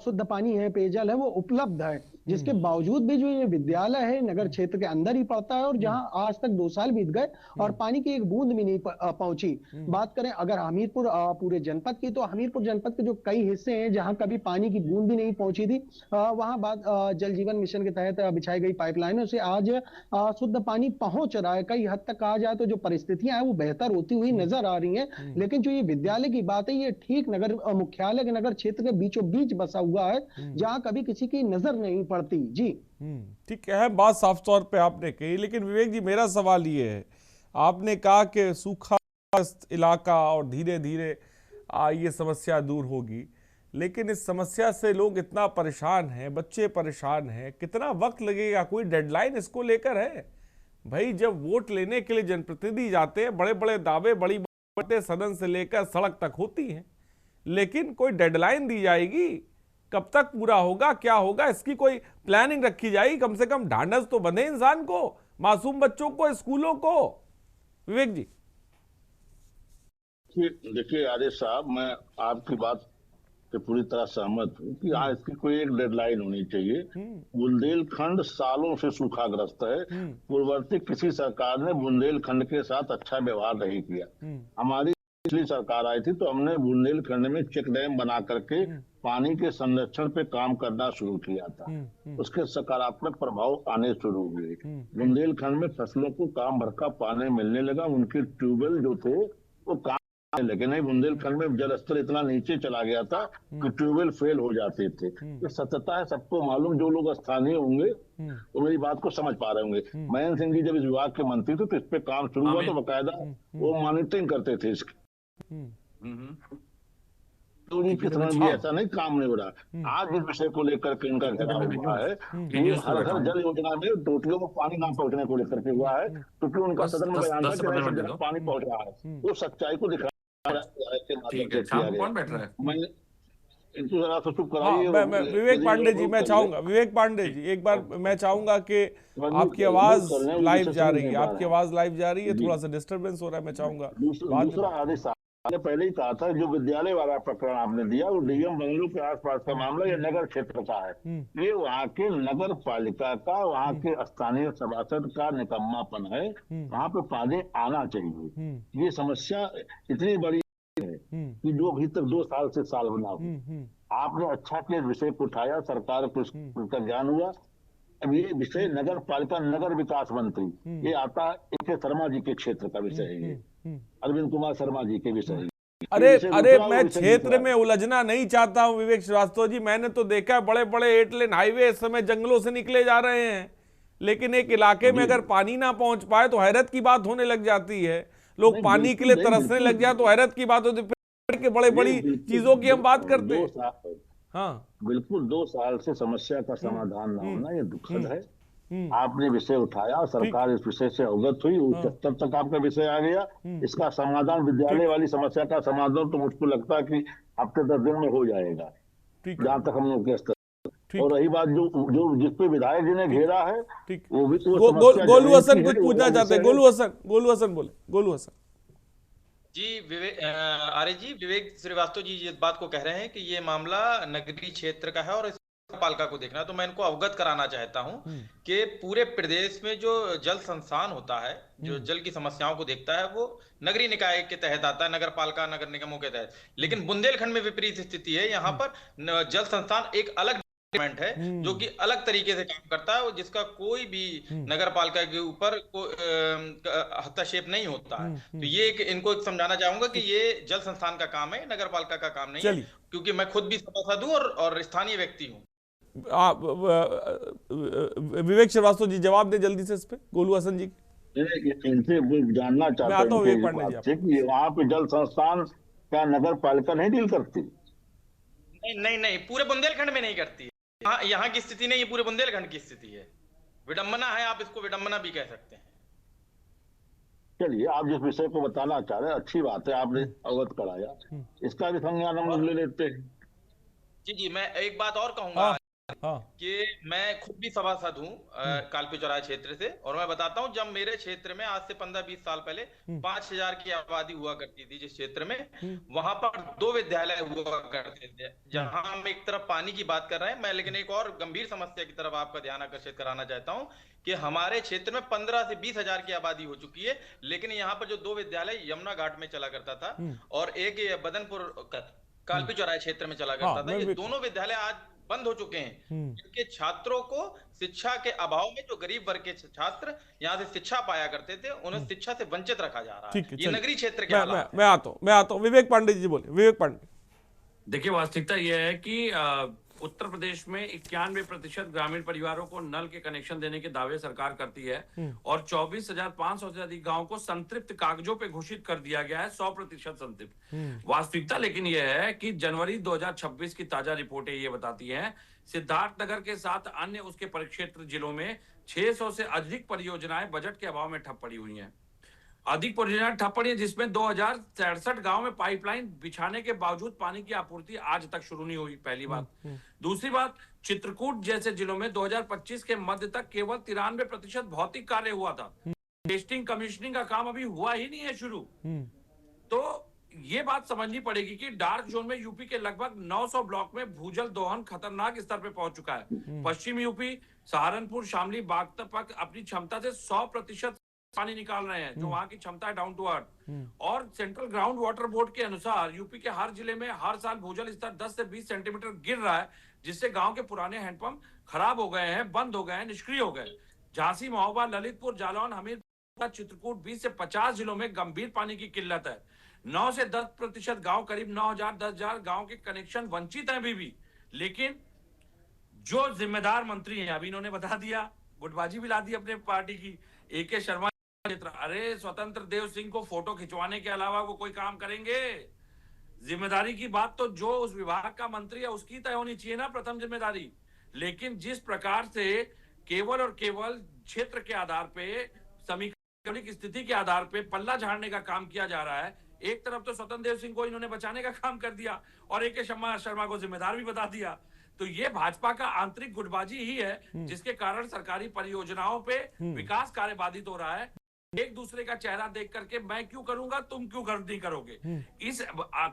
शुद्ध पानी है, पेयजल है, वो उपलब्ध है, जिसके बावजूद भी जो ये विद्यालय है नगर क्षेत्र के अंदर ही पड़ता है और जहां आज तक 2 साल बीत गए और पानी की एक बूंद भी नहीं पहुंची। बात करें अगर हमीरपुर पूरे जनपद की, तो हमीरपुर जनपद के जो कई हिस्से हैं जहां कभी पानी की बूंद भी नहीं पहुंची थी, वहां बात जल जीवन मिशन के तहत बिछाई गई पाइपलाइनों से आज शुद्ध पानी पहुंच रहा है। कई हद तक कहा जाए तो जो परिस्थितियां हैं वो बेहतर होती हुई नजर आ रही हैं, लेकिन जो ये विद्यालय की बात है ये ठीक नगर मुख्यालय के नगर क्षेत्र के बीचों बीच बसा हुआ है, जहां कभी किसी की नजर नहीं पड़ती। जी ठीक है, बात साफ तौर पे आपने कही, लेकिन विवेक जी मेरा सवाल ये है, आपने कहा कि सूखा इलाका और धीरे धीरे ये समस्या दूर होगी, लेकिन इस समस्या से लोग इतना परेशान हैं, बच्चे परेशान हैं, कितना वक्त लगेगा? कोई डेडलाइन इसको लेकर है? भाई जब वोट लेने के लिए जनप्रतिनिधि जाते हैं, बड़े बड़े दावे बड़ी बातें सदन से लेकर सड़क तक होती हैं, लेकिन कोई डेडलाइन दी जाएगी? कब तक पूरा होगा, क्या होगा, इसकी कोई प्लानिंग रखी जाएगी? कम से कम ढांढस तो बंधे इंसान को, मासूम बच्चों को, स्कूलों को। विवेक जी देखिए आदेश साहब, मैं आपकी बात से पूरी तरह सहमत हूँ कि हाँ इसकी कोई एक डेडलाइन होनी चाहिए। बुंदेलखंड सालों से सूखाग्रस्त है, पूर्ववर्ती किसी सरकार ने बुंदेलखंड के साथ अच्छा व्यवहार नहीं किया। हमारी पिछली सरकार आई थी तो हमने बुंदेलखंड में चेक डैम बना करके पानी के संरक्षण पे काम करना शुरू किया था, उसके सकारात्मक प्रभाव आने शुरू हुए। बुंदेलखंड में फसलों को काम भर का पानी मिलने लगा, उनके ट्यूबवेल जो थे वो काम आने लगे। नहीं, बुंदेलखंड में जल स्तर इतना नीचे चला गया था कि ट्यूबवेल फेल हो जाते थे। ये सत्यता है, सबको मालूम, जो लोग स्थानीय होंगे वो मेरी बात को समझ पा रहे होंगे। महेंद्र सिंह जी जब इस विभाग के मंत्री थे तो इस पे काम शुरू हुआ, तो बकायदा वो मॉनिटरिंग करते थे इसकी। तो कितना भी ऐसा नहीं काम नहीं हो रहा। आज इस विषय को लेकर के इनका घेराव हुआ है कि हर घर जल योजना में टोटियों में पानी ना पहुंचने को लेकर के हुआ है, क्योंकि उनका सदन में बयान था कि पानी पहुंच रहा है, वो सच्चाई को दिखा रहा है। विवेक पांडे जी, मैं चाहूंगा, विवेक पांडे जी एक बार मैं चाहूंगा कि आपकी आवाज लाइव जा रही है, आपकी आवाज लाइव जा रही है, थोड़ा सा डिस्टरबेंस हो रहा है, मैं चाहूंगा। दूसरा आदेश आपने पहले ही कहा था, जो विद्यालय वाला प्रकरण आपने दिया वो डीएम बंगलू के आसपास का मामला, ये नगर क्षेत्र का है। ये वहाँ के नगर पालिका का, वहाँ के स्थानीय सभासद का निकम्मापन है। वहाँ पे पानी आना चाहिए। ये समस्या इतनी बड़ी है कि जो अभी तक 2 साल से साल बना हुआ। आपने अच्छा के विषय को उठाया, सरकार को इसका ज्ञान हुआ। अब ये विषय नगर पालिका नगर विकास मंत्री, ये आता है AK शर्मा जी के क्षेत्र का विषय है, ये अरविंद कुमार शर्मा जी के विषय है। अरे विषय अरे दूसरा, वो मैं विषय क्षेत्र दूसरा में है। उलझना नहीं चाहता हूं विवेक श्रीवास्तव जी। मैंने तो देखा है बड़े बड़े 8 लेन हाईवे इस समय जंगलों से निकले जा रहे हैं, लेकिन एक इलाके में जी अगर पानी ना पहुंच पाए तो हैरत की बात होने लग जाती है। लोग नहीं, पानी के बिल्कुल लिए नहीं, तरसने लग जाए तो हैरत की बात होती है। फिर के बड़े ये बड़ी बिल्कुल चीजों की हम बात करते दो हैं। साल हाँ बिल्कुल 2 साल से समस्या का समाधान ना होना ये दुखद है। आपने विषय उठाया, सरकार इस विषय से अवगत हुई, उच्च स्तर तक आपका विषय आ गया। इसका समाधान, विद्यालय वाली समस्या का समाधान तो मुझको लगता है कि हफ्ते 10 दिन में हो जाएगा, ठीक जहां तक हम लोग के स्तर। ठीक और रही बात जो जो जिस पे विधायक जी ने घेरा है, ठीक। वो भी वो गोलू समस्या जमीन की हसन है, कुछ वो पूछना अलग चाहते हैं। विषय है। गोलू हसन बोले। गोलू हसन जी आर्य जी, विवेक श्रीवास्तव जी इस बात को कह रहे हैं कि ये मामला नगरीय क्षेत्र का है और पालिका को देखना है। तो मैं इनको अवगत कराना चाहता हूं कि पूरे प्रदेश में जो जल संस्थान होता है, जो जल की समस्याओं को देखता है, वो नगरीय निकाय के तहत आता है, नगर पालिका नगर निगमों के तहत। लेकिन बुंदेलखंड में विपरीत स्थिति है। यहाँ पर जल संस्थान एक अलग डिपार्टमेंट है जो कि अलग तरीके से काम करता है और जिसका कोई भी नगर पालिका के ऊपर हस्तक्षेप नहीं होता है। तो ये इनको समझाना चाहूंगा कि ये जल संस्थान का काम है, नगर पालिका का काम नहीं है, क्योंकि मैं खुद भी सभासद हूँ और स्थानीय व्यक्ति हूँ। विवेक श्रीवास्तव जी जवाब दे जल्दी से इस पे गोलू हसन जी। इनसे वो जानना चाहता हूँ कि वहाँ पे जल संस्थान क्या नगर पालिका नहीं डील करती? नहीं, पूरे बुंदेलखंड में नहीं करती। यहाँ की स्थिति नहीं, ये पूरे बुंदेलखंड की स्थिति है। विडंबना है, आप इसको विडंबना भी कह सकते हैं। चलिए, आप जिस विषय को बताना चाह रहे हैं अच्छी बात है, आपने अवगत कराया, इसका भी संज्ञान हम ले लेते हैं। जी, मैं एक बात और कहूंगा कि मैं खुद भी सभासद हूँ कालपी चौराहे क्षेत्र से, और मैं बताता हूँ जब मेरे क्षेत्र में आज से 15-20 साल पहले 5000 की आबादी हुआ करती थी जिस क्षेत्र में, वहां पर 2 विद्यालय हुआ करते थे। जहां हम एक तरफ पानी की बात कर रहे हैं, मैं लेकिन एक और गंभीर समस्या की तरफ आपका ध्यान आकर्षित कराना चाहता हूँ कि हमारे क्षेत्र में 15 से 20 हजार की आबादी हो चुकी है, लेकिन यहाँ पर जो 2 विद्यालय यमुना घाट में चला करता था और एक बदनपुर कालपी चौराहे क्षेत्र में चला करता था, ये दोनों विद्यालय आज बंद हो चुके हैं। इनके छात्रों को शिक्षा के अभाव में, जो गरीब वर्ग के छात्र यहाँ से शिक्षा पाया करते थे, उन्हें शिक्षा से वंचित रखा जा रहा है। ये नगरीय क्षेत्र के हालात हैं। मैं आता हूँ विवेक पांडे जी बोले। विवेक पांडे, देखिए वास्तविकता यह है कि उत्तर प्रदेश में 91% ग्रामीण परिवारों को नल के कनेक्शन देने के दावे सरकार करती है और 24,500 से अधिक गांवों को संतृप्त कागजों पे घोषित कर दिया गया है, 100% संतृप्त। वास्तविकता लेकिन यह है कि जनवरी 2026 की ताजा रिपोर्टें ये बताती हैं, सिद्धार्थनगर के साथ अन्य उसके परिक्षेत्र जिलों में 600 से अधिक परियोजनाएं बजट के अभाव में ठप पड़ी हुई हैं। अधिक परियोजनाएं ठप पड़ी है, जिसमें 2067 गांव में पाइपलाइन बिछाने के बावजूद पानी की आपूर्ति आज तक शुरू नहीं हुई, पहली बात। दूसरी बात, चित्रकूट जैसे जिलों में 2025 के मध्य तक केवल 93% भौतिक कार्य हुआ था। टेस्टिंग कमीशनिंग का काम अभी हुआ ही नहीं है शुरू। तो ये बात समझनी पड़ेगी कि डार्क जोन में यूपी के लगभग 900 ब्लॉक में भूजल दोहन खतरनाक स्तर पे पहुंच चुका है। पश्चिम यूपी, सहारनपुर, शामली, बागपत अपनी क्षमता से 100% पानी निकाल रहे हैं, जो वहां की क्षमता है डाउन टू अर्थ। और सेंट्रल ग्राउंड वाटर बोर्ड के अनुसार यूपी के हर जिले में हर साल भूजल स्तर 10 से 20 सेंटीमीटर गिर रहा है, जिससे गांव के पुराने हैंडपंप खराब हो गए हैं, बंद हो गए हैं, निष्क्रिय हो गए। झांसी, महोबा, ललितपुर, जालौन, हमीरपुर, चित्रकूट, 20 से 50 जिलों में गंभीर पानी की किल्लत है। 9 से 10% गांव, करीब 9,000-10,000 गांव के कनेक्शन वंचित हैं अभी भी। लेकिन जो जिम्मेदार मंत्री हैं, अभी इन्होंने बता दिया, गुटबाजी भी ला दी अपने पार्टी की, AK शर्मा। अरे स्वतंत्र देव सिंह को फोटो खिंचवाने के अलावा वो कोई काम करेंगे? जिम्मेदारी की बात तो जो उस विभाग का मंत्री है उसकी तय होनी चाहिए ना, प्रथम जिम्मेदारी। लेकिन जिस प्रकार से केवल और केवल क्षेत्र के आधार पे, समीकरणिक स्थिति के आधार पे पल्ला झाड़ने का काम किया जा रहा है, एक तरफ तो स्वतंत्र देव सिंह को इन्होंने बचाने का काम कर दिया और AK शर्मा को जिम्मेदार भी बता दिया। तो ये भाजपा का आंतरिक गुटबाजी ही है जिसके कारण सरकारी परियोजनाओं पे विकास कार्य बाधित हो रहा है। एक दूसरे का चेहरा देख करके मैं क्यों करूंगा, तुम क्यों नहीं करोगे, इस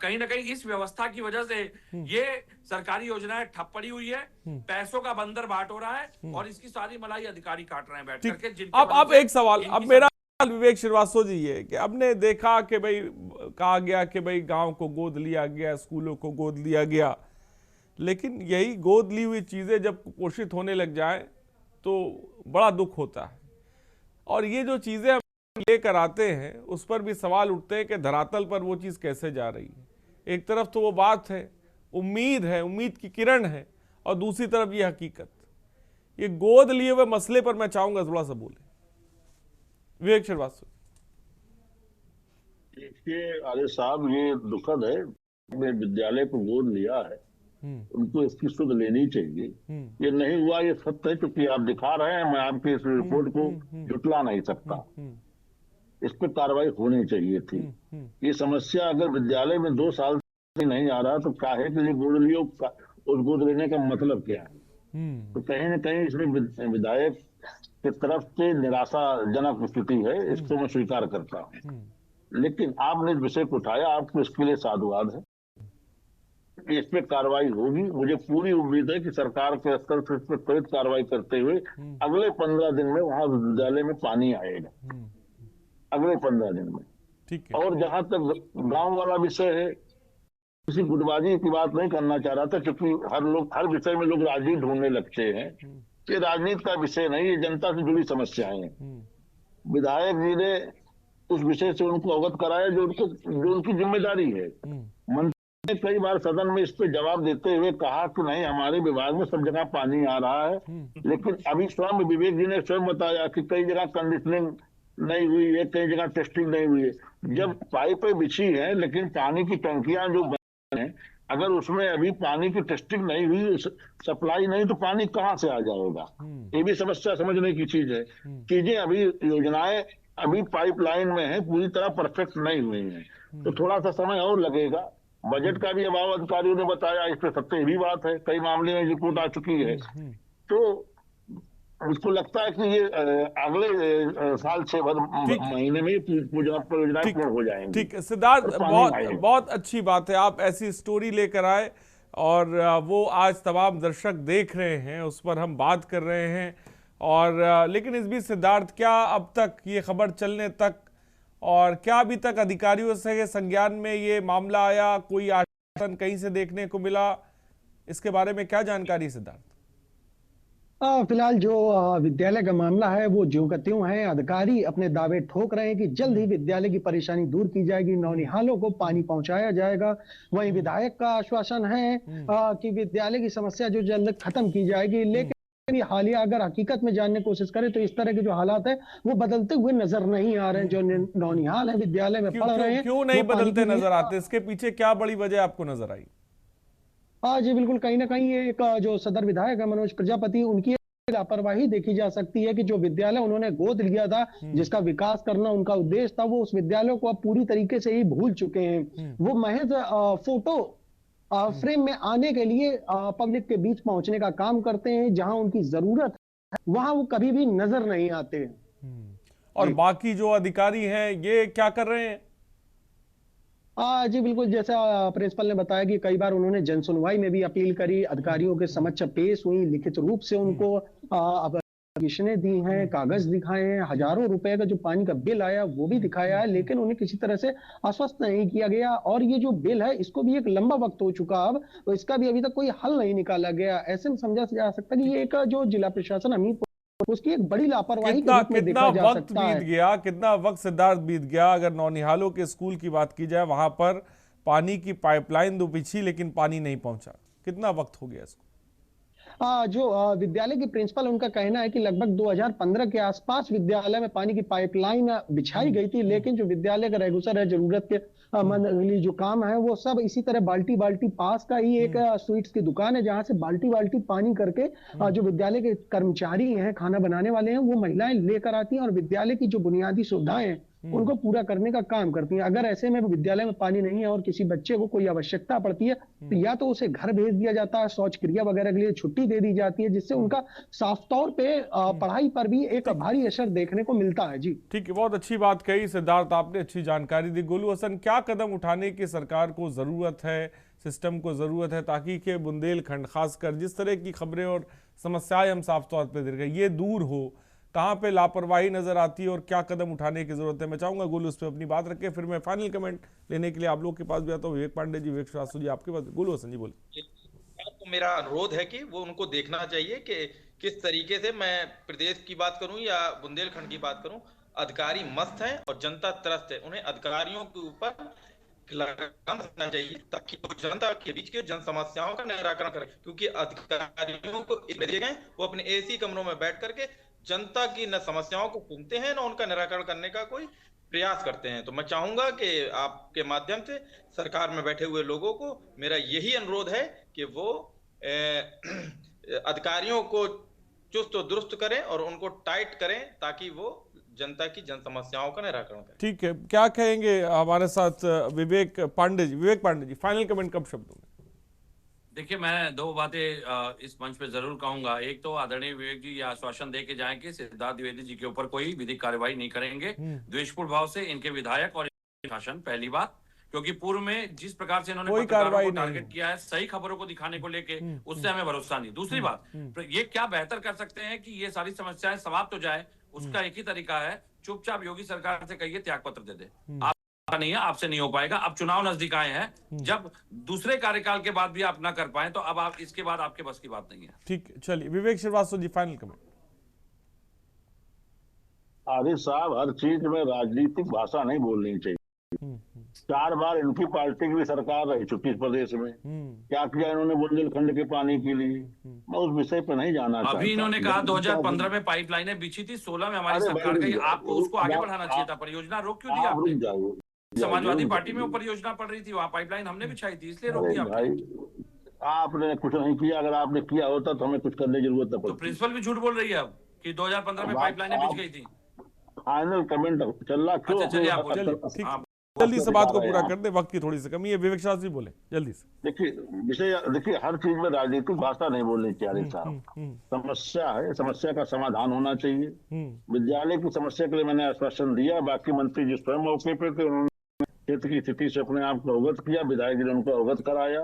कहीं ना कहीं इस व्यवस्था की वजह से ये सरकारी योजनाएं ठप पड़ी हुई है, पैसों का बंदर बाट हो रहा है और इसकी सारी मलाई अधिकारी काट रहे हैं बैठ करके। अब एक सवाल, अब मेरा विवेक श्रीवास्तव जी है कि हमने देखा कि भाई कहा गया कि भाई गांव को गोद लिया गया, स्कूलों को गोद लिया गया, लेकिन यही गोद ली हुई चीजें जब कुपोषित होने लग जाए तो बड़ा दुख होता है। और ये जो चीजें लेकर आते हैं उस पर भी सवाल उठते हैं कि धरातल पर वो चीज़ कैसे जा रही है। एक तरफ तो वो बात है, उम्मीद की किरण है, और दूसरी तरफ ये हकीकत। ये गोद लिए हुए मसले पर मैं चाहूंगा थोड़ा सा बोले विवेक श्रीवास्तव। देखिए आर्य साहब, ये दुखद है, विद्यालय को गोद लिया है, उनको इसकी सुध लेनी चाहिए। ये नहीं हुआ, ये सत्य है, क्योंकि आप दिखा रहे हैं, मैं आपकी इस रिपोर्ट को जुटला नहीं सकता। इस पर कार्रवाई होनी चाहिए थी। ये समस्या अगर विद्यालय में 2 साल से नहीं आ रहा तो काहे के लिए गोद लियो, उस गोद लेने का मतलब क्या है? तो कहीं ना कहीं इसमें विधायक की तरफ से निराशाजनक स्थिति है, इसको मैं स्वीकार करता हूँ। लेकिन आपने इस विषय को उठाया, आपको इसके लिए साधुवाद है। इस पे कार्रवाई होगी, मुझे पूरी उम्मीद है कि सरकार के स्तर से इस पर त्वरित कार्रवाई करते हुए अगले 15 दिन में वहां विद्यालय में पानी आएगा, अगले 15 दिन में। ठीक है। और जहां तक गांव वाला विषय है, किसी गुटबाजी की बात नहीं करना चाह रहा था, क्योंकि हर विषय में लोग राजनीति ढूंढने लगते हैं। ये राजनीति का विषय नहीं, ये जनता से जुड़ी समस्याएं हैं। विधायक जी ने उस विषय से उनको अवगत कराया जो उनकी जिम्मेदारी है। मंत्री ने कई बार सदन में इस पे जवाब देते हुए कहा कि नहीं, हमारे विभाग में सब जगह पानी आ रहा है, लेकिन अभी स्वयं विवेक जी ने स्वयं बताया कि कई जगह कंडीशनिंग नहीं हुई है, कई जगह टेस्टिंग नहीं हुई है। जब पाइपें बिछी हैं लेकिन पानी की टंकियां जो बनी हैं, अगर उसमें अभी पानी की टेस्टिंग नहीं हुई, सप्लाई नहीं, तो पानी कहाँ से आ जाएगा? ये भी समस्या समझने की चीज है। चीजें अभी, योजनाएं अभी पाइपलाइन में है, पूरी तरह परफेक्ट नहीं हुई है, तो थोड़ा सा समय और लगेगा। बजट का भी अभाव अधिकारियों ने बताया, इस पर सत्य भी बात है, कई मामले में रिपोर्ट आ चुकी है। तो मुझको लगता है कि ये अगले साल 6 महीने में परियोजनाएं पूर्ण हो जाएंगी। ठीक है सिद्धार्थ, बहुत अच्छी बात है, आप ऐसी स्टोरी लेकर आए और वो आज तमाम दर्शक देख रहे हैं, उस पर हम बात कर रहे हैं। और लेकिन इस बीच सिद्धार्थ, क्या अब तक ये खबर चलने तक और क्या अभी तक अधिकारियों से संज्ञान में ये मामला आया, कोई आश्वासन कहीं से देखने को मिला, इसके बारे में क्या जानकारी सिद्धार्थ? फिलहाल जो विद्यालय का मामला है वो ज्यों का त्यों है। अधिकारी अपने दावे ठोक रहे हैं कि जल्द ही विद्यालय की परेशानी दूर की जाएगी, नौनिहालों को पानी पहुंचाया जाएगा। वहीं विधायक का आश्वासन है कि विद्यालय की समस्या जो जल्द खत्म की जाएगी। लेकिन हालिया अगर हकीकत में जानने की कोशिश करें तो इस तरह के जो हालात है वो बदलते हुए नजर नहीं आ रहे हैं। जो नौनिहाल है विद्यालय में पढ़ रहे हैं, क्यों नहीं बदलते नजर आते? इसके पीछे क्या बड़ी वजह आपको नजर आई? जी बिल्कुल, कहीं ना कहीं एक जो सदर विधायक है मनोज प्रजापति, उनकी लापरवाही देखी जा सकती है कि जो विद्यालय उन्होंने गोद लिया था, जिसका विकास करना उनका उद्देश्य था, वो उस विद्यालय को अब पूरी तरीके से ही भूल चुके हैं। वो महज फोटो फ्रेम में आने के लिए पब्लिक के बीच पहुंचने का काम करते हैं। जहां उनकी जरूरत है वहां वो कभी भी नजर नहीं आते। और बाकी जो अधिकारी हैं ये क्या कर रहे हैं? जी बिल्कुल, जैसा प्रिंसिपल ने बताया कि कई बार उन्होंने जन सुनवाई में भी अपील करी, अधिकारियों के समक्ष पेश हुई, लिखित रूप से उनको एप्लीकेशनें दी हैं, कागज दिखाए हैं, हजारों रुपए का जो पानी का बिल आया वो भी दिखाया है, लेकिन उन्हें किसी तरह से आश्वस्त नहीं किया गया। और ये जो बिल है इसको भी एक लंबा वक्त हो चुका अब, तो इसका भी अभी तक कोई हल नहीं निकाला गया। ऐसे में समझा जा सकता है कि ये एक जो जिला प्रशासन हमीरपुर, उसकी एक बड़ी लापरवाही के रूप में देखा जा सकता है। कितना वक्त सिद्धार्थ बीत गया? अगर नौनिहालों के स्कूल की बात की जाए, वहां पर पानी की पाइपलाइन तो बिछी लेकिन पानी नहीं पहुंचा, कितना वक्त हो गया इसको? जो विद्यालय के प्रिंसिपल, उनका कहना है कि लगभग 2015 के आसपास विद्यालय में पानी की पाइपलाइन बिछाई गई थी, लेकिन जो विद्यालय का रेगुलर है, जरूरत के जो काम है वो सब इसी तरह बाल्टी बाल्टी, पास का ही एक स्वीट्स की दुकान है जहां से बाल्टी बाल्टी पानी करके जो विद्यालय के कर्मचारी हैं, खाना बनाने वाले हैं, वो महिलाएं लेकर आती हैं और विद्यालय की जो बुनियादी सुविधाएं हैं उनको पूरा करने का काम करती हैं। अगर ऐसे में विद्यालय में पानी नहीं है और किसी बच्चे को कोई आवश्यकता पड़ती है तो या तो उसे घर भेज दिया जाता है, शौच क्रिया वगैरह के लिए छुट्टी दे दी जाती है, जिससे उनका साफ तौर पे पढ़ाई पर भी एक भारी असर देखने को मिलता है। जी ठीक है, बहुत अच्छी बात कही सिद्धार्थ, आपने अच्छी जानकारी दी। गोलू हसन, क्या कदम उठाने की सरकार को जरूरत है, सिस्टम को जरूरत है, ताकि के बुंदेलखंड खासकर जिस तरह की खबरें और समस्याएं हम साफ तौर पर देख रहे हैं ये दूर हो? कहाँ पे लापरवाही नजर आती है और क्या कदम उठाने की जरूरत है? मैं चाहूंगा गोलू उस पर अपनी बात रखें, फिर मैं फाइनल कमेंट लेने के लिए आप लोग के पास भी आता हूँ। विवेक पांडे जी, विवेक श्रीवास्तव जी, आपके पास। गोलू हसन जी बोले। तो मेरा अनुरोध है कि वो उनको देखना चाहिए कि किस तरीके से, मैं प्रदेश की बात करूं या बुंदेलखंड की बात करूं, अधिकारी मस्त हैं और जनता त्रस्त है। उन्हें अधिकारियों के ऊपर लगाम रखना चाहिए ताकि वो जनता के बीच के जन समस्याओं का निराकरण करें, क्योंकि अधिकारियों को दिए गए वो अपने एसी कमरों में बैठ करके जनता की न समस्याओं को सुनते हैं न उनका निराकरण करने का कोई प्रयास करते हैं। तो मैं चाहूंगा कि आपके माध्यम से सरकार में बैठे हुए लोगों को मेरा यही अनुरोध है कि वो अधिकारियों को चुस्त और दुरुस्त करें और उनको टाइट करें ताकि वो जनता की जन समस्याओं का निराकरण करें। ठीक है, क्या कहेंगे हमारे साथ विवेक पांडे जी, फाइनल कमेंट कब शब्दों में? देखिए, मैं दो बातें इस मंच पे जरूर कहूंगा। एक तो आदरणीय विवेक जी ये आश्वासन दे के जाएं कि सिद्धार्थ द्विवेदी जी के ऊपर कोई विधिक कार्रवाई नहीं करेंगे द्वेषपूर्ण भाव से इनके विधायक और शासन। पहली बात, क्योंकि पूर्व में जिस प्रकार से इन्होंने पत्रकारों को टारगेट किया है सही खबरों को दिखाने को लेके, उससे हमें भरोसा नहीं। दूसरी बात, ये क्या बेहतर कर सकते हैं कि ये सारी समस्याएं समाप्त हो जाए, उसका एक ही तरीका है, चुपचाप योगी सरकार से कहिए त्यागपत्र दे दे। आप नहीं है, आपसे नहीं हो पाएगा। अब चुनाव नजदीक आए हैं, जब दूसरे कार्यकाल के बाद भी आप ना कर पाए तो अब आप इसके बाद आपके बस की बात नहीं है। ठीक है, चलिए विवेक श्रीवास्तव जी, फाइनल कमेंट। आरिफ साहब, हर चीज में राजनीतिक भाषा नहीं बोलनी चाहिए। 4 बार इनकी पार्टी की भी सरकार रही चुकी इस प्रदेश में, क्या किया इन्होंने बुंदेलखंड के पानी के लिए? मैं उस विषय पर नहीं जाना चाहता। अभी इन्होंने कहा 2015 में पाइपलाइनें बिछी थी, 16 में हमारी सरकार गई। आपको उसको आगे बढ़ाना चाहिए था, परियोजना रोक क्यों दिया आपने? समाजवादी पार्टी में वो परियोजना पड़ रही थी, वहाँ पाइपलाइन हमने बिछाई थी, इसलिए रोक दिया आपने। कुछ नहीं किया, अगर आपने किया होता तो हमें कुछ करने की जरूरत नहीं। तो प्रिंसिपल भी झूठ बोल रही है अब कि 2015 में पाइपलाइनें बिछ गई थी। फाइनल कमेंट चल रहा क्यों? चलिए आप जल्दी से बात को पूरा कर दे, वक्त की थोड़ी सी कमी है। विवेक शास्त्री बोले जल्दी से। देखिए हर चीज में राजनीतिक भाषा नहीं बोलनी चाहिए साहब। समस्या है, समस्या का समाधान होना चाहिए। विद्यालय की समस्या के लिए मैंने आश्वासन दिया, बाकी मंत्री जी स्वयं मौके पे थे, उन्होंने क्षेत्र की स्थिति से अपने आप को अवगत किया, विधायक जी ने उनको अवगत कराया।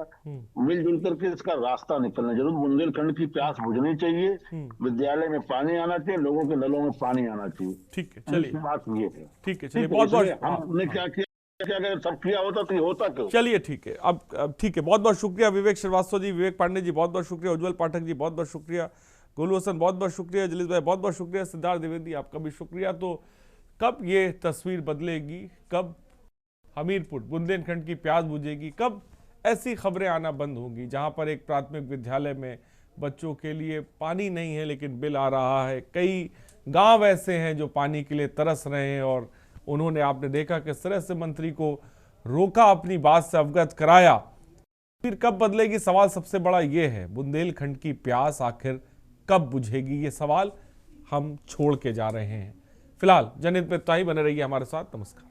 मिलजुल करके इसका रास्ता निकलना जरूर। बुंदेलखंड की प्यास बुझनी चाहिए, विद्यालय में पानी आना चाहिए, लोगों के नलों में पानी आना चाहिए। ठीक है, चलिए बात ये है। ठीक है, चलिए बहुत बहुत हमने क्या किया, अगर सब किया होता तो ये होता क्यों? चलिए ठीक है, अब ठीक है। बहुत बहुत शुक्रिया विवेक श्रीवास्तव जी, विवेक पांडे जी बहुत बहुत शुक्रिया, उज्ज्वल पाठक जी बहुत बहुत शुक्रिया, गोलू हसन बहुत बहुत शुक्रिया, जलीस भाई बहुत बहुत शुक्रिया, सिद्धार्थ द्विवेदी आपका भी शुक्रिया। तो कब ये तस्वीर बदलेगी, कब हमीरपुर बुंदेलखंड की प्यास बुझेगी, कब ऐसी खबरें आना बंद होंगी जहां पर एक प्राथमिक विद्यालय में बच्चों के लिए पानी नहीं है लेकिन बिल आ रहा है। कई गांव ऐसे हैं जो पानी के लिए तरस रहे हैं और उन्होंने, आपने देखा किस तरह से मंत्री को रोका, अपनी बात से अवगत कराया। फिर कब बदलेगी, सवाल सबसे बड़ा ये है। बुंदेलखंड की प्यास आखिर कब बुझेगी, ये सवाल हम छोड़ के जा रहे हैं। फिलहाल जनहित में इतना ही, बने रहिए हमारे साथ। नमस्कार।